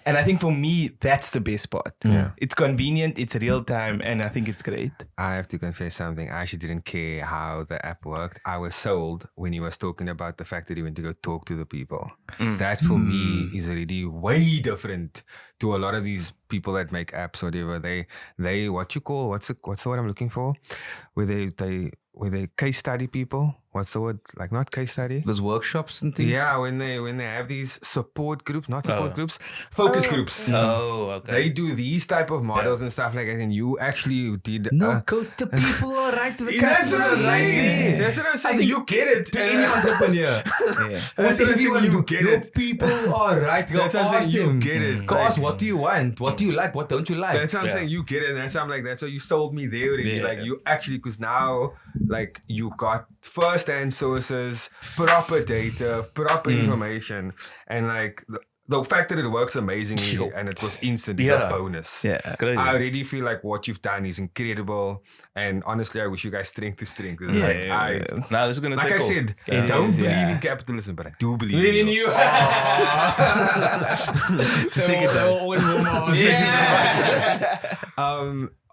B: And I think for me, that's the best part.
C: Yeah.
B: It's convenient, it's real time, and I think it's great.
C: I have to confess something. I actually didn't care how the app worked. I was sold when he was talking about the fact that he went to go talk to the people. That for me is already way different to a lot of these people that make apps or whatever. They what's the word I'm looking for? Where they case study people. What's the word? Like not case study.
A: Those workshops and things.
C: Yeah, when they have these support groups, focus groups.
D: Oh, okay.
C: They do these type of models and stuff like that, and you actually did.
A: No, go the people are right to the
C: That's
A: customers.
C: what I'm saying. That's what I'm saying. You get it.
A: To any entrepreneur.
C: That's what I'm saying. You get
A: Your
C: it.
A: people are right. Go
C: That's what I'm
A: ask
C: saying. You
A: them.
C: get it.
A: Go ask what do you want? What do you like? What don't you like?
C: That's what I'm saying. You get it. And that's what I'm like. That's what you sold me there already.
B: Yeah.
C: Like you actually, because now, like you got first-hand sources, proper data, proper information, and like the fact that it works amazingly and it was instant is a bonus.
B: Yeah.
D: Crazy.
C: I already feel like what you've done is incredible, and honestly, I wish you guys strength to strength. It's
D: Now this is gonna
C: like
D: take
C: I
D: off.
C: said,
B: It
C: don't
B: is,
C: believe
B: yeah.
C: in capitalism, but I do believe
B: Live
C: in
B: in
C: you.
B: you.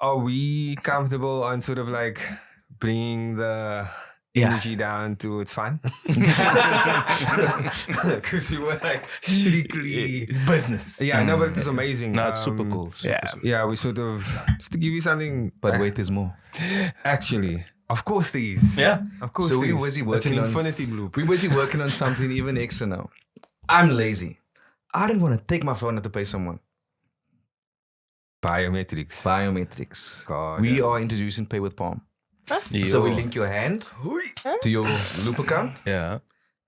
C: Are we comfortable on sort of like bringing the energy down to its fun? Because we were like strictly.
B: It's business.
C: Yeah, no, but it's amazing.
D: No, it's super cool.
C: Yeah, we sort of, just to give you something.
A: But wait, there's more.
C: Actually, of course there is.
D: Yeah.
C: Of course
A: So
C: there
A: we're
C: is.
A: busy
C: It's
A: working
C: an
A: on-
C: infinity loop.
A: We're busy working on something even extra now. I'm lazy. I don't want to take my phone out to pay someone.
C: Biometrics. God,
A: We
C: yeah.
A: are introducing Pay with Palm.
D: Yo.
A: So we link your hand to your Loop account.
D: Yeah.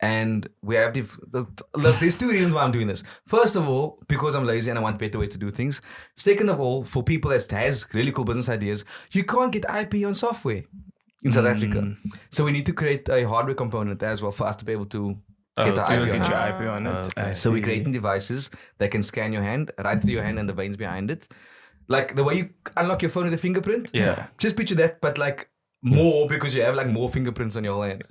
A: And we have look, there's two reasons why I'm doing this. First of all, because I'm lazy and I want better ways to do things. Second of all, for people that has really cool business ideas, you can't get IP on software in South Africa. So we need to create a hardware component as well for us to be able to get the IP
B: Get
A: on
B: your
A: it.
B: IP on it.
D: Okay.
B: I
A: So we're
B: see.
A: creating devices that can scan your hand, right through your hand and the veins behind it. Like the way you unlock your phone with a fingerprint.
D: Yeah.
A: Just picture that, but like more because you have like more fingerprints on your hand.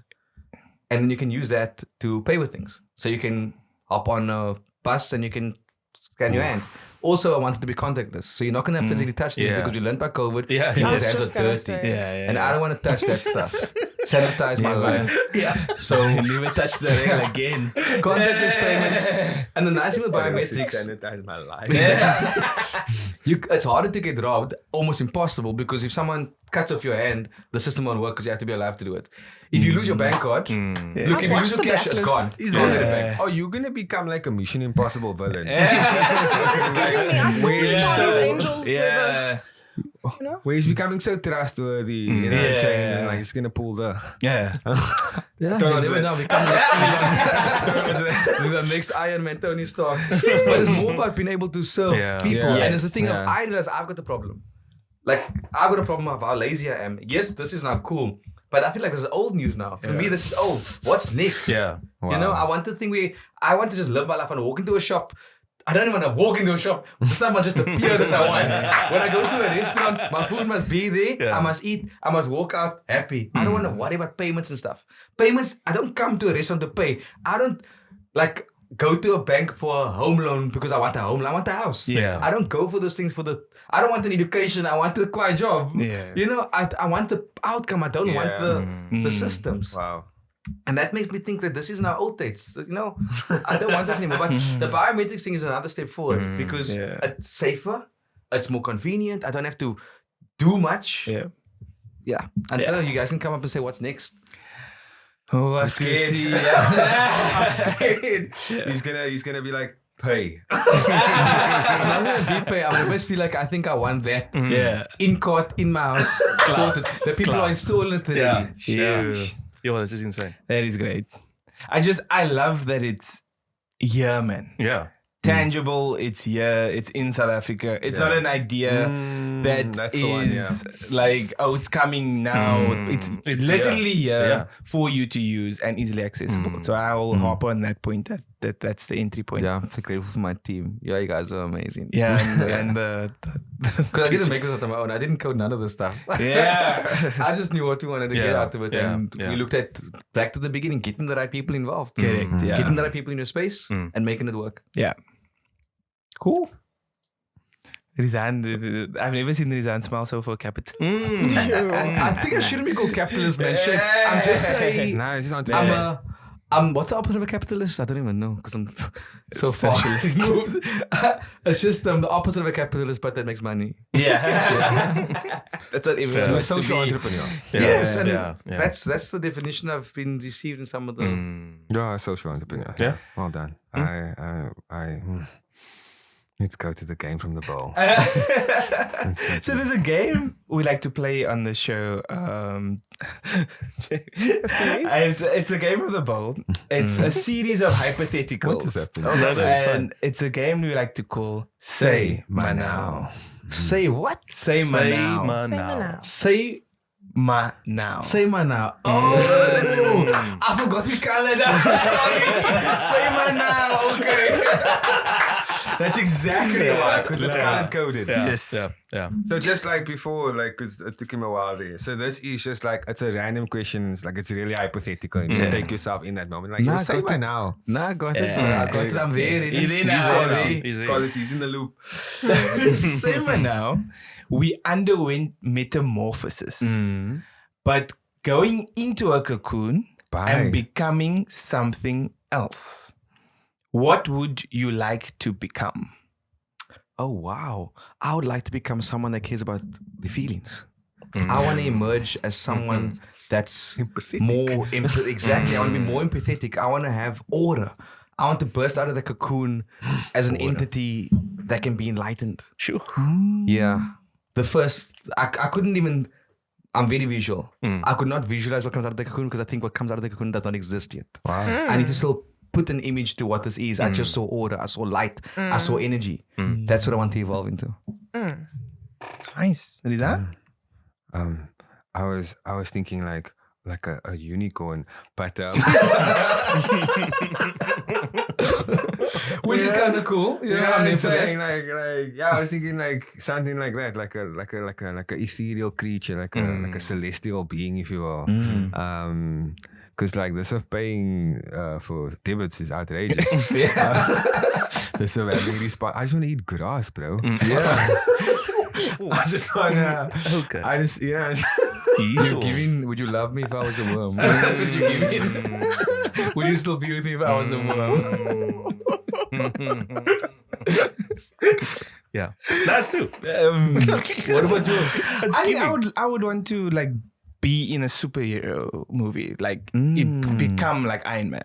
A: And then you can use that to pay with things. So you can hop on a bus and you can scan your hand. Also, I want it to be contactless. So you're not going to physically touch things
D: Yeah.
A: because we learned by COVID.
D: Yeah.
A: People's
E: I was
A: hands
E: just
A: are
E: gonna
A: dirty.
E: say.
A: And I don't want to touch that stuff. Sanitize my life.
B: So never touch the rail again.
A: Contactless payments. And the nice thing with biometrics.
C: Sanitize my life.
A: It's harder to get robbed, almost impossible, because if someone cuts off your hand, the system won't work because you have to be alive to do it. If you lose your bank card, look,
E: I've
A: if you lose
E: watched
A: your
E: the
A: cash, it's gone.
E: Blacklist.
C: Is
A: Gone.
C: it? Oh, you're gonna become like a Mission Impossible villain.
E: This is what it's giving me. I saw the Charlie's Angels with
B: Yeah.
C: Where he's becoming so trustworthy, you know what I'm saying? And, like he's gonna pull the.
B: Yeah.
A: Yeah,
C: That
A: you
C: was
A: never
C: it.
A: know. Become the next Iron Man, Tony Stark. But it's more about being able to serve
D: Yeah.
A: people.
C: Yeah.
A: And it's the thing
C: Yeah.
A: of, I realize I've got a problem. Like, I've got a problem of how lazy I am. Yes, this is now cool. But I feel like this is old news now. For me, this is old. What's next?
D: Yeah.
A: You know, I want the thing where I want to just live my life and walk into a shop. I don't even want to walk into a shop. Someone just appear that I want. When I go to a restaurant, my food must be there.
D: Yeah.
A: I must eat. I must walk out happy. I don't want to worry about payments and stuff. Payments, I don't come to a restaurant to pay. I don't like go to a bank for a home loan because I want a home loan. I want a house.
D: Yeah.
A: I don't go for those things I don't want an education. I want a quiet job.
B: Yeah.
A: You know, I want the outcome. I don't want the systems.
C: Wow.
A: And that makes me think that this is now old dates. You know, I don't want this anymore. But the biometrics thing is another step forward because it's safer, it's more convenient. I don't have to do much.
B: Yeah.
A: Yeah. Until you guys can come up and say what's next.
B: Oh, I'm
C: scared.
B: scared.
C: I'm scared. He's gonna be like, pay.
A: I'm not gonna be pay. I'm always feel like I think I want that
B: Yeah.
A: in court in my house. Sorted. The people are installing it today.
D: Yeah. Yo, this is insane.
B: That is great. I love that it's here, man.
D: Yeah.
B: Tangible, it's here, it's in South Africa. It's not an idea that is like, oh, it's coming now. It's literally here for you to use and easily accessible. So I will hop on that point. That's the entry point.
A: Yeah, I'm so grateful for my team. Yeah, you guys are amazing.
B: Yeah, and the
A: because I didn't make this on my own. I didn't code none of this stuff.
B: Yeah.
A: I just knew what we wanted to get out of it. And we looked at back to the beginning, getting the right people involved.
B: Correct. Yeah.
A: Getting the right people in your space and making it work.
B: Yeah. Cool. Rizan, I've never seen Rizan smile so for capital.
A: I think I shouldn't be called capitalist, man. Shit. I'm just a...
C: No, it's just
A: what's the opposite of a capitalist? I don't even know because I'm so far moved. It's just the opposite of a capitalist, but that makes money.
B: Yeah. That's what everyone wants
C: social
B: to be.
C: entrepreneur.
A: Yes, and that's the definition I've been received in some of the...
C: You're a social entrepreneur.
D: Yeah.
C: Well done. Let's go to the game from the bowl.
B: So there's a game we like to play on the show. It's a game from the bowl. It's a series of hypotheticals.
C: What is that?
D: Oh, no, that is fun.
B: And it's a game we like to call Say Ma Now.
A: Say what?
B: Say Ma Now.
A: Say
B: Ma Now.
A: Say Ma Now. Oh, I forgot we colored that. Sorry. Say Ma Now. Okay.
C: That's exactly why, because it's color coded.
D: Yeah.
B: Yes.
D: Yeah.
C: So just like before, like, cause it took him a while there. So this is just like, it's a random question. It's like, it's really hypothetical. You just take yourself in that moment. Like,
A: Nah,
C: you say
A: got
C: by
A: it.
C: now.
A: Nah, got it. I got it. I'm there.
B: He's in
C: He's
B: now.
C: quality.
D: He's in.
C: Quality's in the loop.
B: Say Ma Now. We underwent metamorphosis. But going into a cocoon and becoming something else. What would you like to become?
A: Oh, wow. I would like to become someone that cares about the feelings. I want to emerge as someone that's more exactly. I want to be more empathetic. I want to have order. I want to burst out of the cocoon as an entity that can be enlightened.
D: Sure.
A: Yeah. The first, I couldn't even, I'm very visual. I could not visualize what comes out of the cocoon because I think what comes out of the cocoon does not exist yet.
C: Wow.
A: I need to still put an image to what this is. I just saw order. I saw light. I saw energy. That's what I want to evolve into.
B: Nice. Is that?
C: I was thinking like a unicorn, but
A: which is kind of cool.
C: I'm saying I was thinking like something like that, like a ethereal creature, like a celestial being, if you will. Because like this of paying for debits is outrageous. This of having I just want to eat grass, bro. I just wanna.
D: Okay.
C: I just
A: You're giving, would you love me if I was a worm? That's what you're giving. Would you still be with me if I was a worm?
D: Yeah. That's too.
A: What about yours?
B: I would want to like be in a superhero movie, like it become like Iron Man.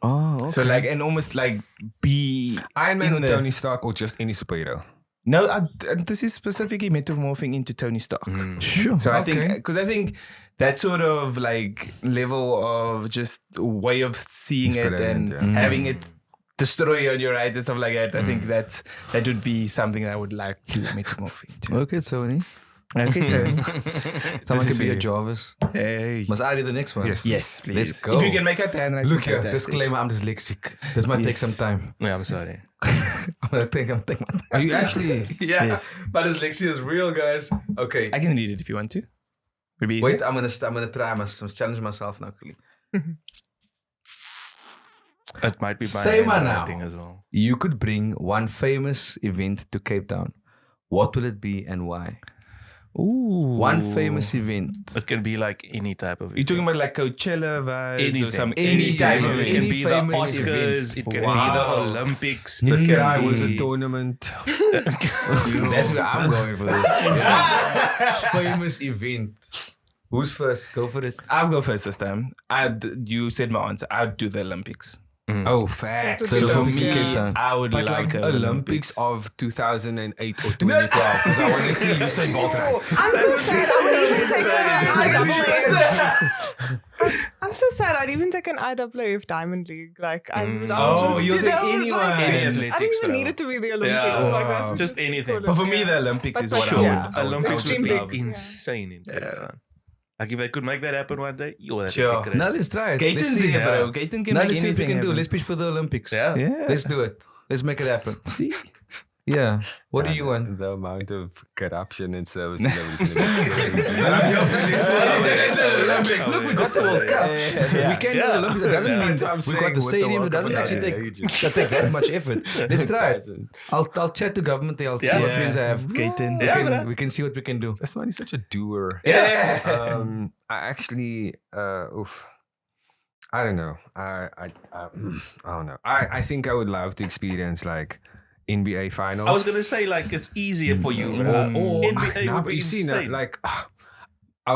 A: Oh, okay.
B: So like, and almost like be
C: Iron Man or Tony Stark or just any superhero?
B: No, this is specifically metamorphing into Tony Stark.
A: Sure.
B: So I think that sort of like level of just way of seeing it and having it destroy on your eyes and stuff like that. I think that would be something I would like to metamorph into.
A: Okay, Tony.
B: Okay, Tony.
A: Someone can be a Jarvis.
B: Hey.
A: Must I do the next one?
B: Yes, please.
A: Let's go.
B: If you can make a 10, right?
A: Look here, disclaimer, I'm dyslexic. This might take some time.
D: Yeah, I'm sorry.
A: I'm gonna take my time.
C: Are you actually?
A: Yeah,
B: Yes.
A: but dyslexia is real, guys. Okay.
B: I can read it if you want to. Would be easy.
A: Wait, I'm gonna try. I must challenge myself now, quickly.
D: It might be my
A: Say Ma Now.
D: handwriting as well.
A: You could bring one famous event to Cape Town. What will it be and why?
B: Ooh.
A: One famous event.
D: It can be like any type of.
B: You're talking about like Coachella vibes or some
A: Any
B: type
A: event.
B: of
D: It
B: event.
D: can be the
A: famous
D: Oscars. It can be the Olympics.
C: The
D: It
C: guy
D: can
C: was a
D: be.
C: tournament.
A: That's where I'm going for this. Yeah. Famous event. Who's first? Go for it.
B: I'll go first this time. You said my answer. I'd do the Olympics.
C: Oh, facts.
A: So
B: For
A: Olympics in Cape
B: me,
A: Town.
B: I would
C: But
B: love
C: like
B: the
C: Olympics of 2008 or 2012, because I want to see Usain Bolt ride.
E: I'm so sad. I wouldn't even take that. so sad. I'd even take an IAAF Diamond League. Like, I would
B: you'll take anyone.
E: I don't even need it to be the Olympics. Like that.
D: Just anything.
B: But for me, the Olympics is what
E: But
B: I would.
D: Olympics would
E: Extreme
D: be
E: big.
D: insane in Cape Town. Like if they could make that happen one day, that'd
B: Sure.
D: be great.
A: Now let's try it. Let's
B: Gaten's
A: see.
B: there, bro. Gaten can
A: Now
B: make
A: let's see what we
B: anything
A: can do.
B: happen.
A: Let's pitch for the Olympics.
D: Yeah.
B: Yeah.
A: Let's do it. Let's make it happen.
B: See?
A: Yeah. What do you want?
C: The amount of corruption and service levels is going to be crazy.
A: Look, we got the World Cup. We can do the Olympics. That doesn't mean
C: That's what I'm
A: we got
C: saying,
A: the
C: with the
A: stadium.
C: World
A: It doesn't
C: Cup,
A: actually
C: yeah,
A: take that much effort. Let's try it. I'll chat to government. I'll see what friends I have.
B: Gaten.
A: We can see what we can do.
C: This man is such a doer.
A: Yeah.
C: I actually, I don't know. I don't know. I think I would love to experience like NBA finals.
D: I was gonna say like it's easier for you. NBA
C: No,
D: would
C: but
D: be
C: you see, no,
D: insane.
C: like I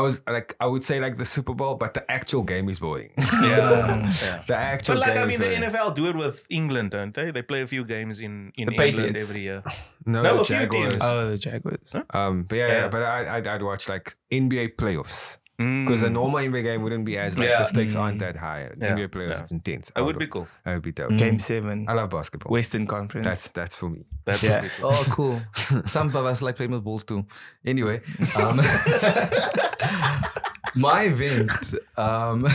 C: would say like the Super Bowl, but the actual game is boring.
D: Yeah.
C: The actual
D: But like
C: game
D: I mean,
C: is
D: the
C: boring.
D: NFL do it with England, don't they? They play a few games in England
B: Patriots.
D: every year.
C: No,
D: No,
C: the
D: a few
C: Jaguars.
D: teams.
B: Oh, the Jaguars.
C: But
D: Yeah.
C: but I'd watch like NBA playoffs. Because a normal NBA game wouldn't be as like
D: Yeah.
C: the stakes aren't that high.
D: Yeah.
C: NBA playoffs,
D: Yeah.
C: it's intense.
D: That would be cool.
C: That would be dope.
B: Game 7.
C: I love basketball.
B: Western Conference.
C: That's for me.
D: That
B: Yeah.
D: would be cool.
A: Oh, cool. Some of us like playing with balls too. Anyway, my event.
C: Okay.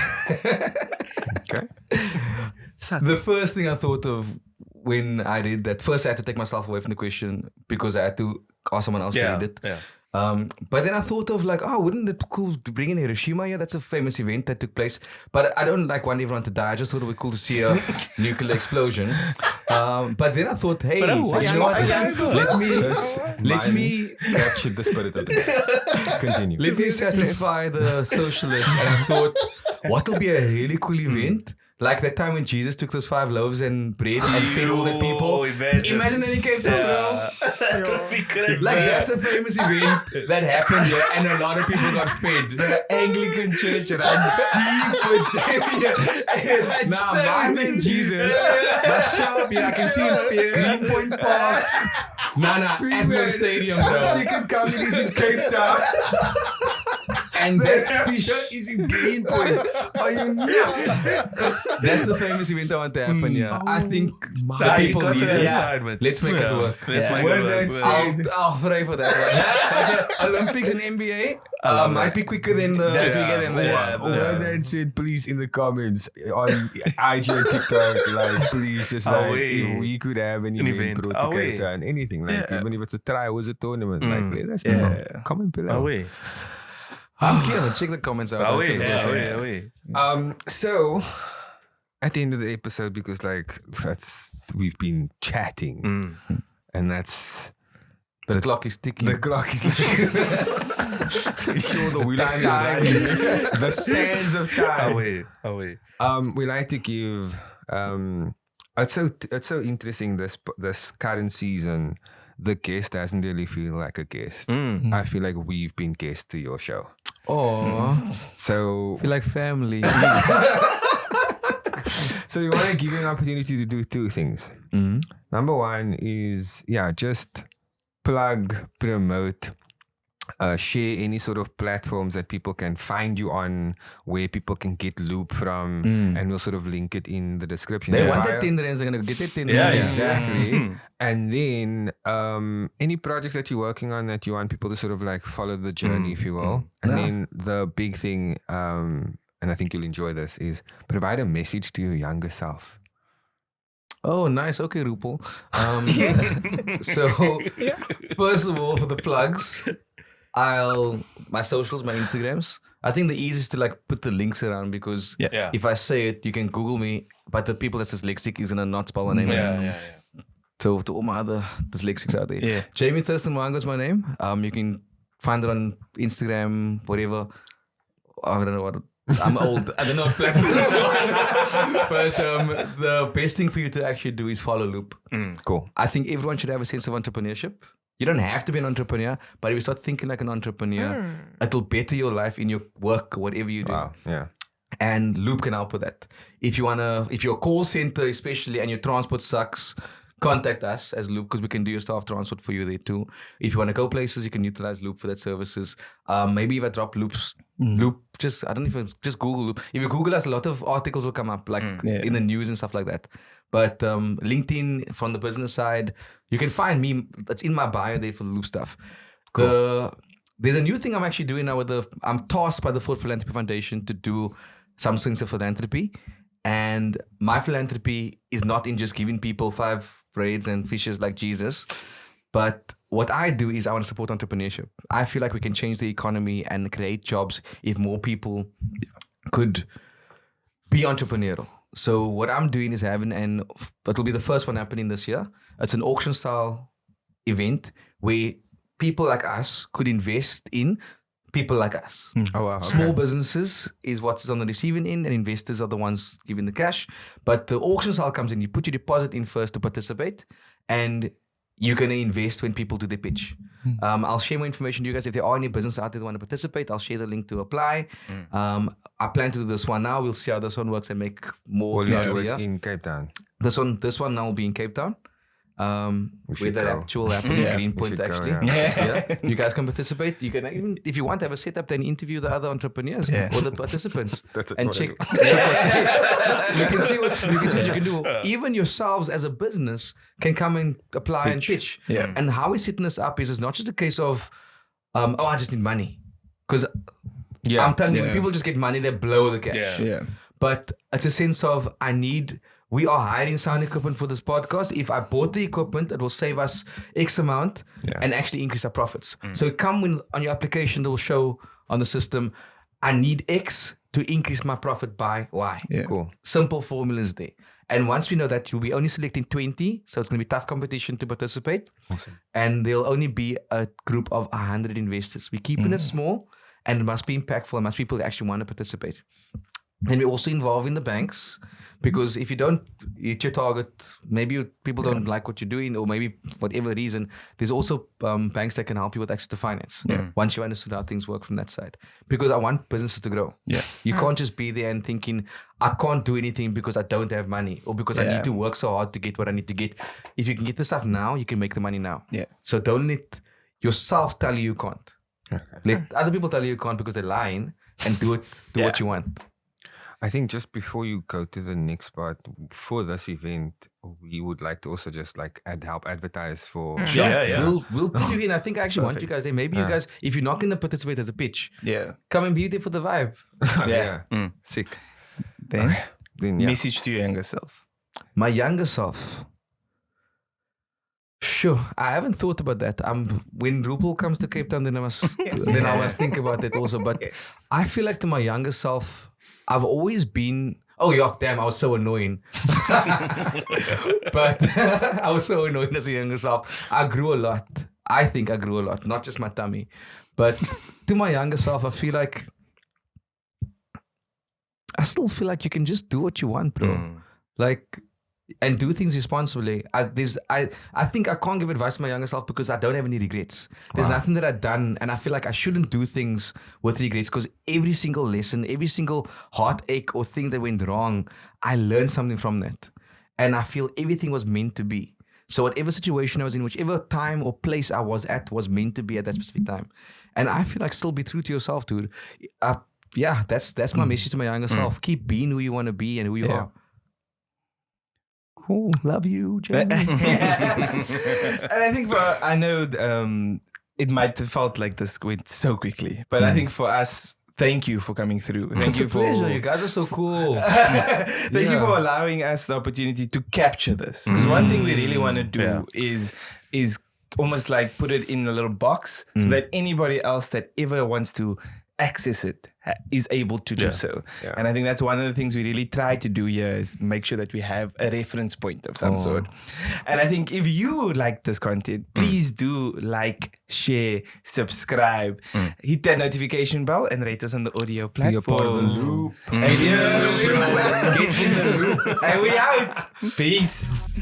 A: The first thing I thought of when I read that, first I had to take myself away from the question because I had to ask someone else to
D: Yeah.
A: read it.
D: Yeah.
A: But then I thought of like, oh, wouldn't it be cool to bring in Hiroshima? Yeah, that's a famous event that took place. But I don't like want everyone to die. I just thought it would be cool to see a nuclear explosion. But then I thought, hey, you know what? Let me
C: captured the spirit of it. Continue.
A: let me satisfy the socialists. And I thought, what will be a really cool event? Like that time when Jesus took those 5 loaves and bread and fed all the people. Imagine that in Cape Town, bro.
D: That would be great.
A: Like that's a famous event that happened here, and a lot of people got fed.
C: The Anglican Church runs deep with Damien.
A: Nah, mine and Jesus. My shop, yeah, I can see it. Greenpoint Park. Nah, Admiral Stadium, bro.
C: Second communities in Cape Town.
A: And that fish.
C: is in Greenpoint. Are you nuts?
A: That's the famous event I want to happen, yeah. I think the
D: Nah, you
A: people
D: got
A: need
D: to
A: it.
D: decide, but-
A: Let's make it work.
D: Let's make
C: Well,
D: it work.
C: that's
D: Well,
A: I'll pray for that one. But the Olympics and NBA might be quicker than the.
C: Well, then said, please in the comments on IG and TikTok, like, please, just like, if we could have an event brought to Cape Town, anything, like, even if it's a try, was a tournament, like, let us know. Comment below.
D: away.
A: I'm keen. Check the comments out. That's what it was.
D: Away.
C: So at the end of the episode, because like we've been chatting, and that's
A: The clock is ticking.
C: the clock is sure the wheel of
A: Time
C: time,
A: is
C: the sands of time.
D: Away.
C: We like to give. It's so interesting this current season. The guest doesn't really feel like a guest. I feel like we've been guests to your show.
A: Oh,
C: So
A: feel like family.
C: So we want to give you an opportunity to do 2 things. Number 1 is, just plug, promote, share any sort of platforms that people can find you on, where people can get Loop from, and we'll sort of link it in the description.
A: They want that 10 rands, they're going to get that 10
D: Yeah,
A: rands.
C: Exactly. And then any projects that you're working on that you want people to sort of like follow the journey, if you will. And then the big thing, and I think you'll enjoy this, is provide a message to your younger self.
A: Oh, nice. Okay, Rupal. So, first of all, for the plugs, my socials, my Instagrams. I think the easiest to like put the links around because
D: Yeah.
A: if I say it, you can Google me. But the people that's dyslexic is gonna not spell the name.
D: Yeah.
A: So to all my other dyslexics out there,
B: Yeah.
A: Jamie Thurston Wango is my name. You can find it on Instagram, whatever. I don't know what. I'm old. I don't know what platform. But the best thing for you to actually do is follow Loop.
C: Cool.
A: I think everyone should have a sense of entrepreneurship. You don't have to be an entrepreneur, but if you start thinking like an entrepreneur, it'll better your life in your work, whatever you do.
C: Wow. Yeah.
A: And Loop can help with that. If you're a call center especially and your transport sucks, contact us as Loop because we can do your staff transport for you there too. If you want to go places, you can utilize Loop for that services. Maybe if I drop Loop's Loop, I don't know if just Google Loop. If you Google us, a lot of articles will come up, like in the news and stuff like that. But LinkedIn, from the business side, you can find me. That's in my bio there for the Loop stuff. Cool. There's a new thing I'm actually doing now I'm tasked by the Ford Philanthropy Foundation to do some things of philanthropy. And my philanthropy is not in just giving people 5 breads and fishes like Jesus. But what I do is I want to support entrepreneurship. I feel like we can change the economy and create jobs if more people could be entrepreneurial. So what I'm doing is it'll be the first one happening this year. It's an auction style event where people like us could invest in people like us.
C: Oh, wow.
A: Small businesses is what's on the receiving end, and investors are the ones giving the cash. But the auction style comes in. You put your deposit in first to participate, and you're going to invest when people do their pitch. I'll share more information to you guys. If there are any businesses out there that want to participate, I'll share the link to apply. I plan to do this one now. We'll see how this one works and make more.
C: Will you do it in Cape Town?
A: This one now will be in Cape Town. Where the actual happening in Greenpoint actually. You guys can participate. You can even, if you want, have a setup, then interview the other entrepreneurs or the participants and check. You can see what you can do. Even yourselves as a business can come and apply and pitch. And how we're setting this up is it's not just a case of I just need money, because I'm telling you, people just get money, they blow the cash. But it's a sense of we are hiring sound equipment for this podcast. If I bought the equipment, it will save us X amount and actually increase our profits. So on your application, it will show on the system, I need X to increase my profit by Y.
C: Cool.
A: Simple formulas there. And once we know that, you'll be only selecting 20. So it's going to be tough competition to participate.
C: Awesome.
A: And there'll only be a group of 100 investors. We're keeping it small, and it must be impactful. It must be people that actually want to participate. And we're also involving the banks, because if you don't hit your target, maybe people don't like what you're doing, or maybe for whatever reason, there's also banks that can help you with access to finance. Once you understood how things work from that side. Because I want businesses to grow. You can't just be there and thinking, I can't do anything because I don't have money, or because I need to work so hard to get what I need to get. If you can get the stuff now, you can make the money now. So don't let yourself tell you can't. Let other people tell you can't because they're lying, and do what you want.
C: I think just before you go to the next part, for this event, we would like to also just help advertise for.
A: We'll put you in. I think I actually want you guys there. Maybe you guys, if you're not going to participate as a pitch, come and be there for the vibe.
C: Sick.
B: Then message to your younger self.
A: My younger self. Sure, I haven't thought about that. When RuPaul comes to Cape Town, then I must think about that also. But I feel like to my younger self, I've always been. Oh yeah, damn! I was so annoying. But I was so annoying as a younger self. I grew a lot. I think I grew a lot, not just my tummy. But to my younger self, I still feel like you can just do what you want, bro. And do things responsibly. I think I can't give advice to my younger self because I don't have any regrets. There's nothing that I've done, and I feel like I shouldn't do things with regrets, because every single lesson, every single heartache or thing that went wrong, I learned something from that. And I feel everything was meant to be. So whatever situation I was in, whichever time or place I was at, was meant to be at that specific time. And I feel like still be true to yourself, dude. That's my message to my younger self. Keep being who you want to be and who you are. Cool. Love you, Jamie.
B: And I think I know it might have felt like this went so quickly, but I think for us, thank you for coming through. Thank you for
A: pleasure. You guys are so cool.
B: Thank you for allowing us the opportunity to capture this. Because one thing we really want to do is almost like put it in a little box so that anybody else that ever wants to access it is able to do so. And I think that's one of the things we really try to do here, is make sure that we have a reference point of some sort. And I think if you like this content, please do like, share, subscribe, hit that notification bell, and rate us on the audio platform. Get in the loop. And we out. Peace.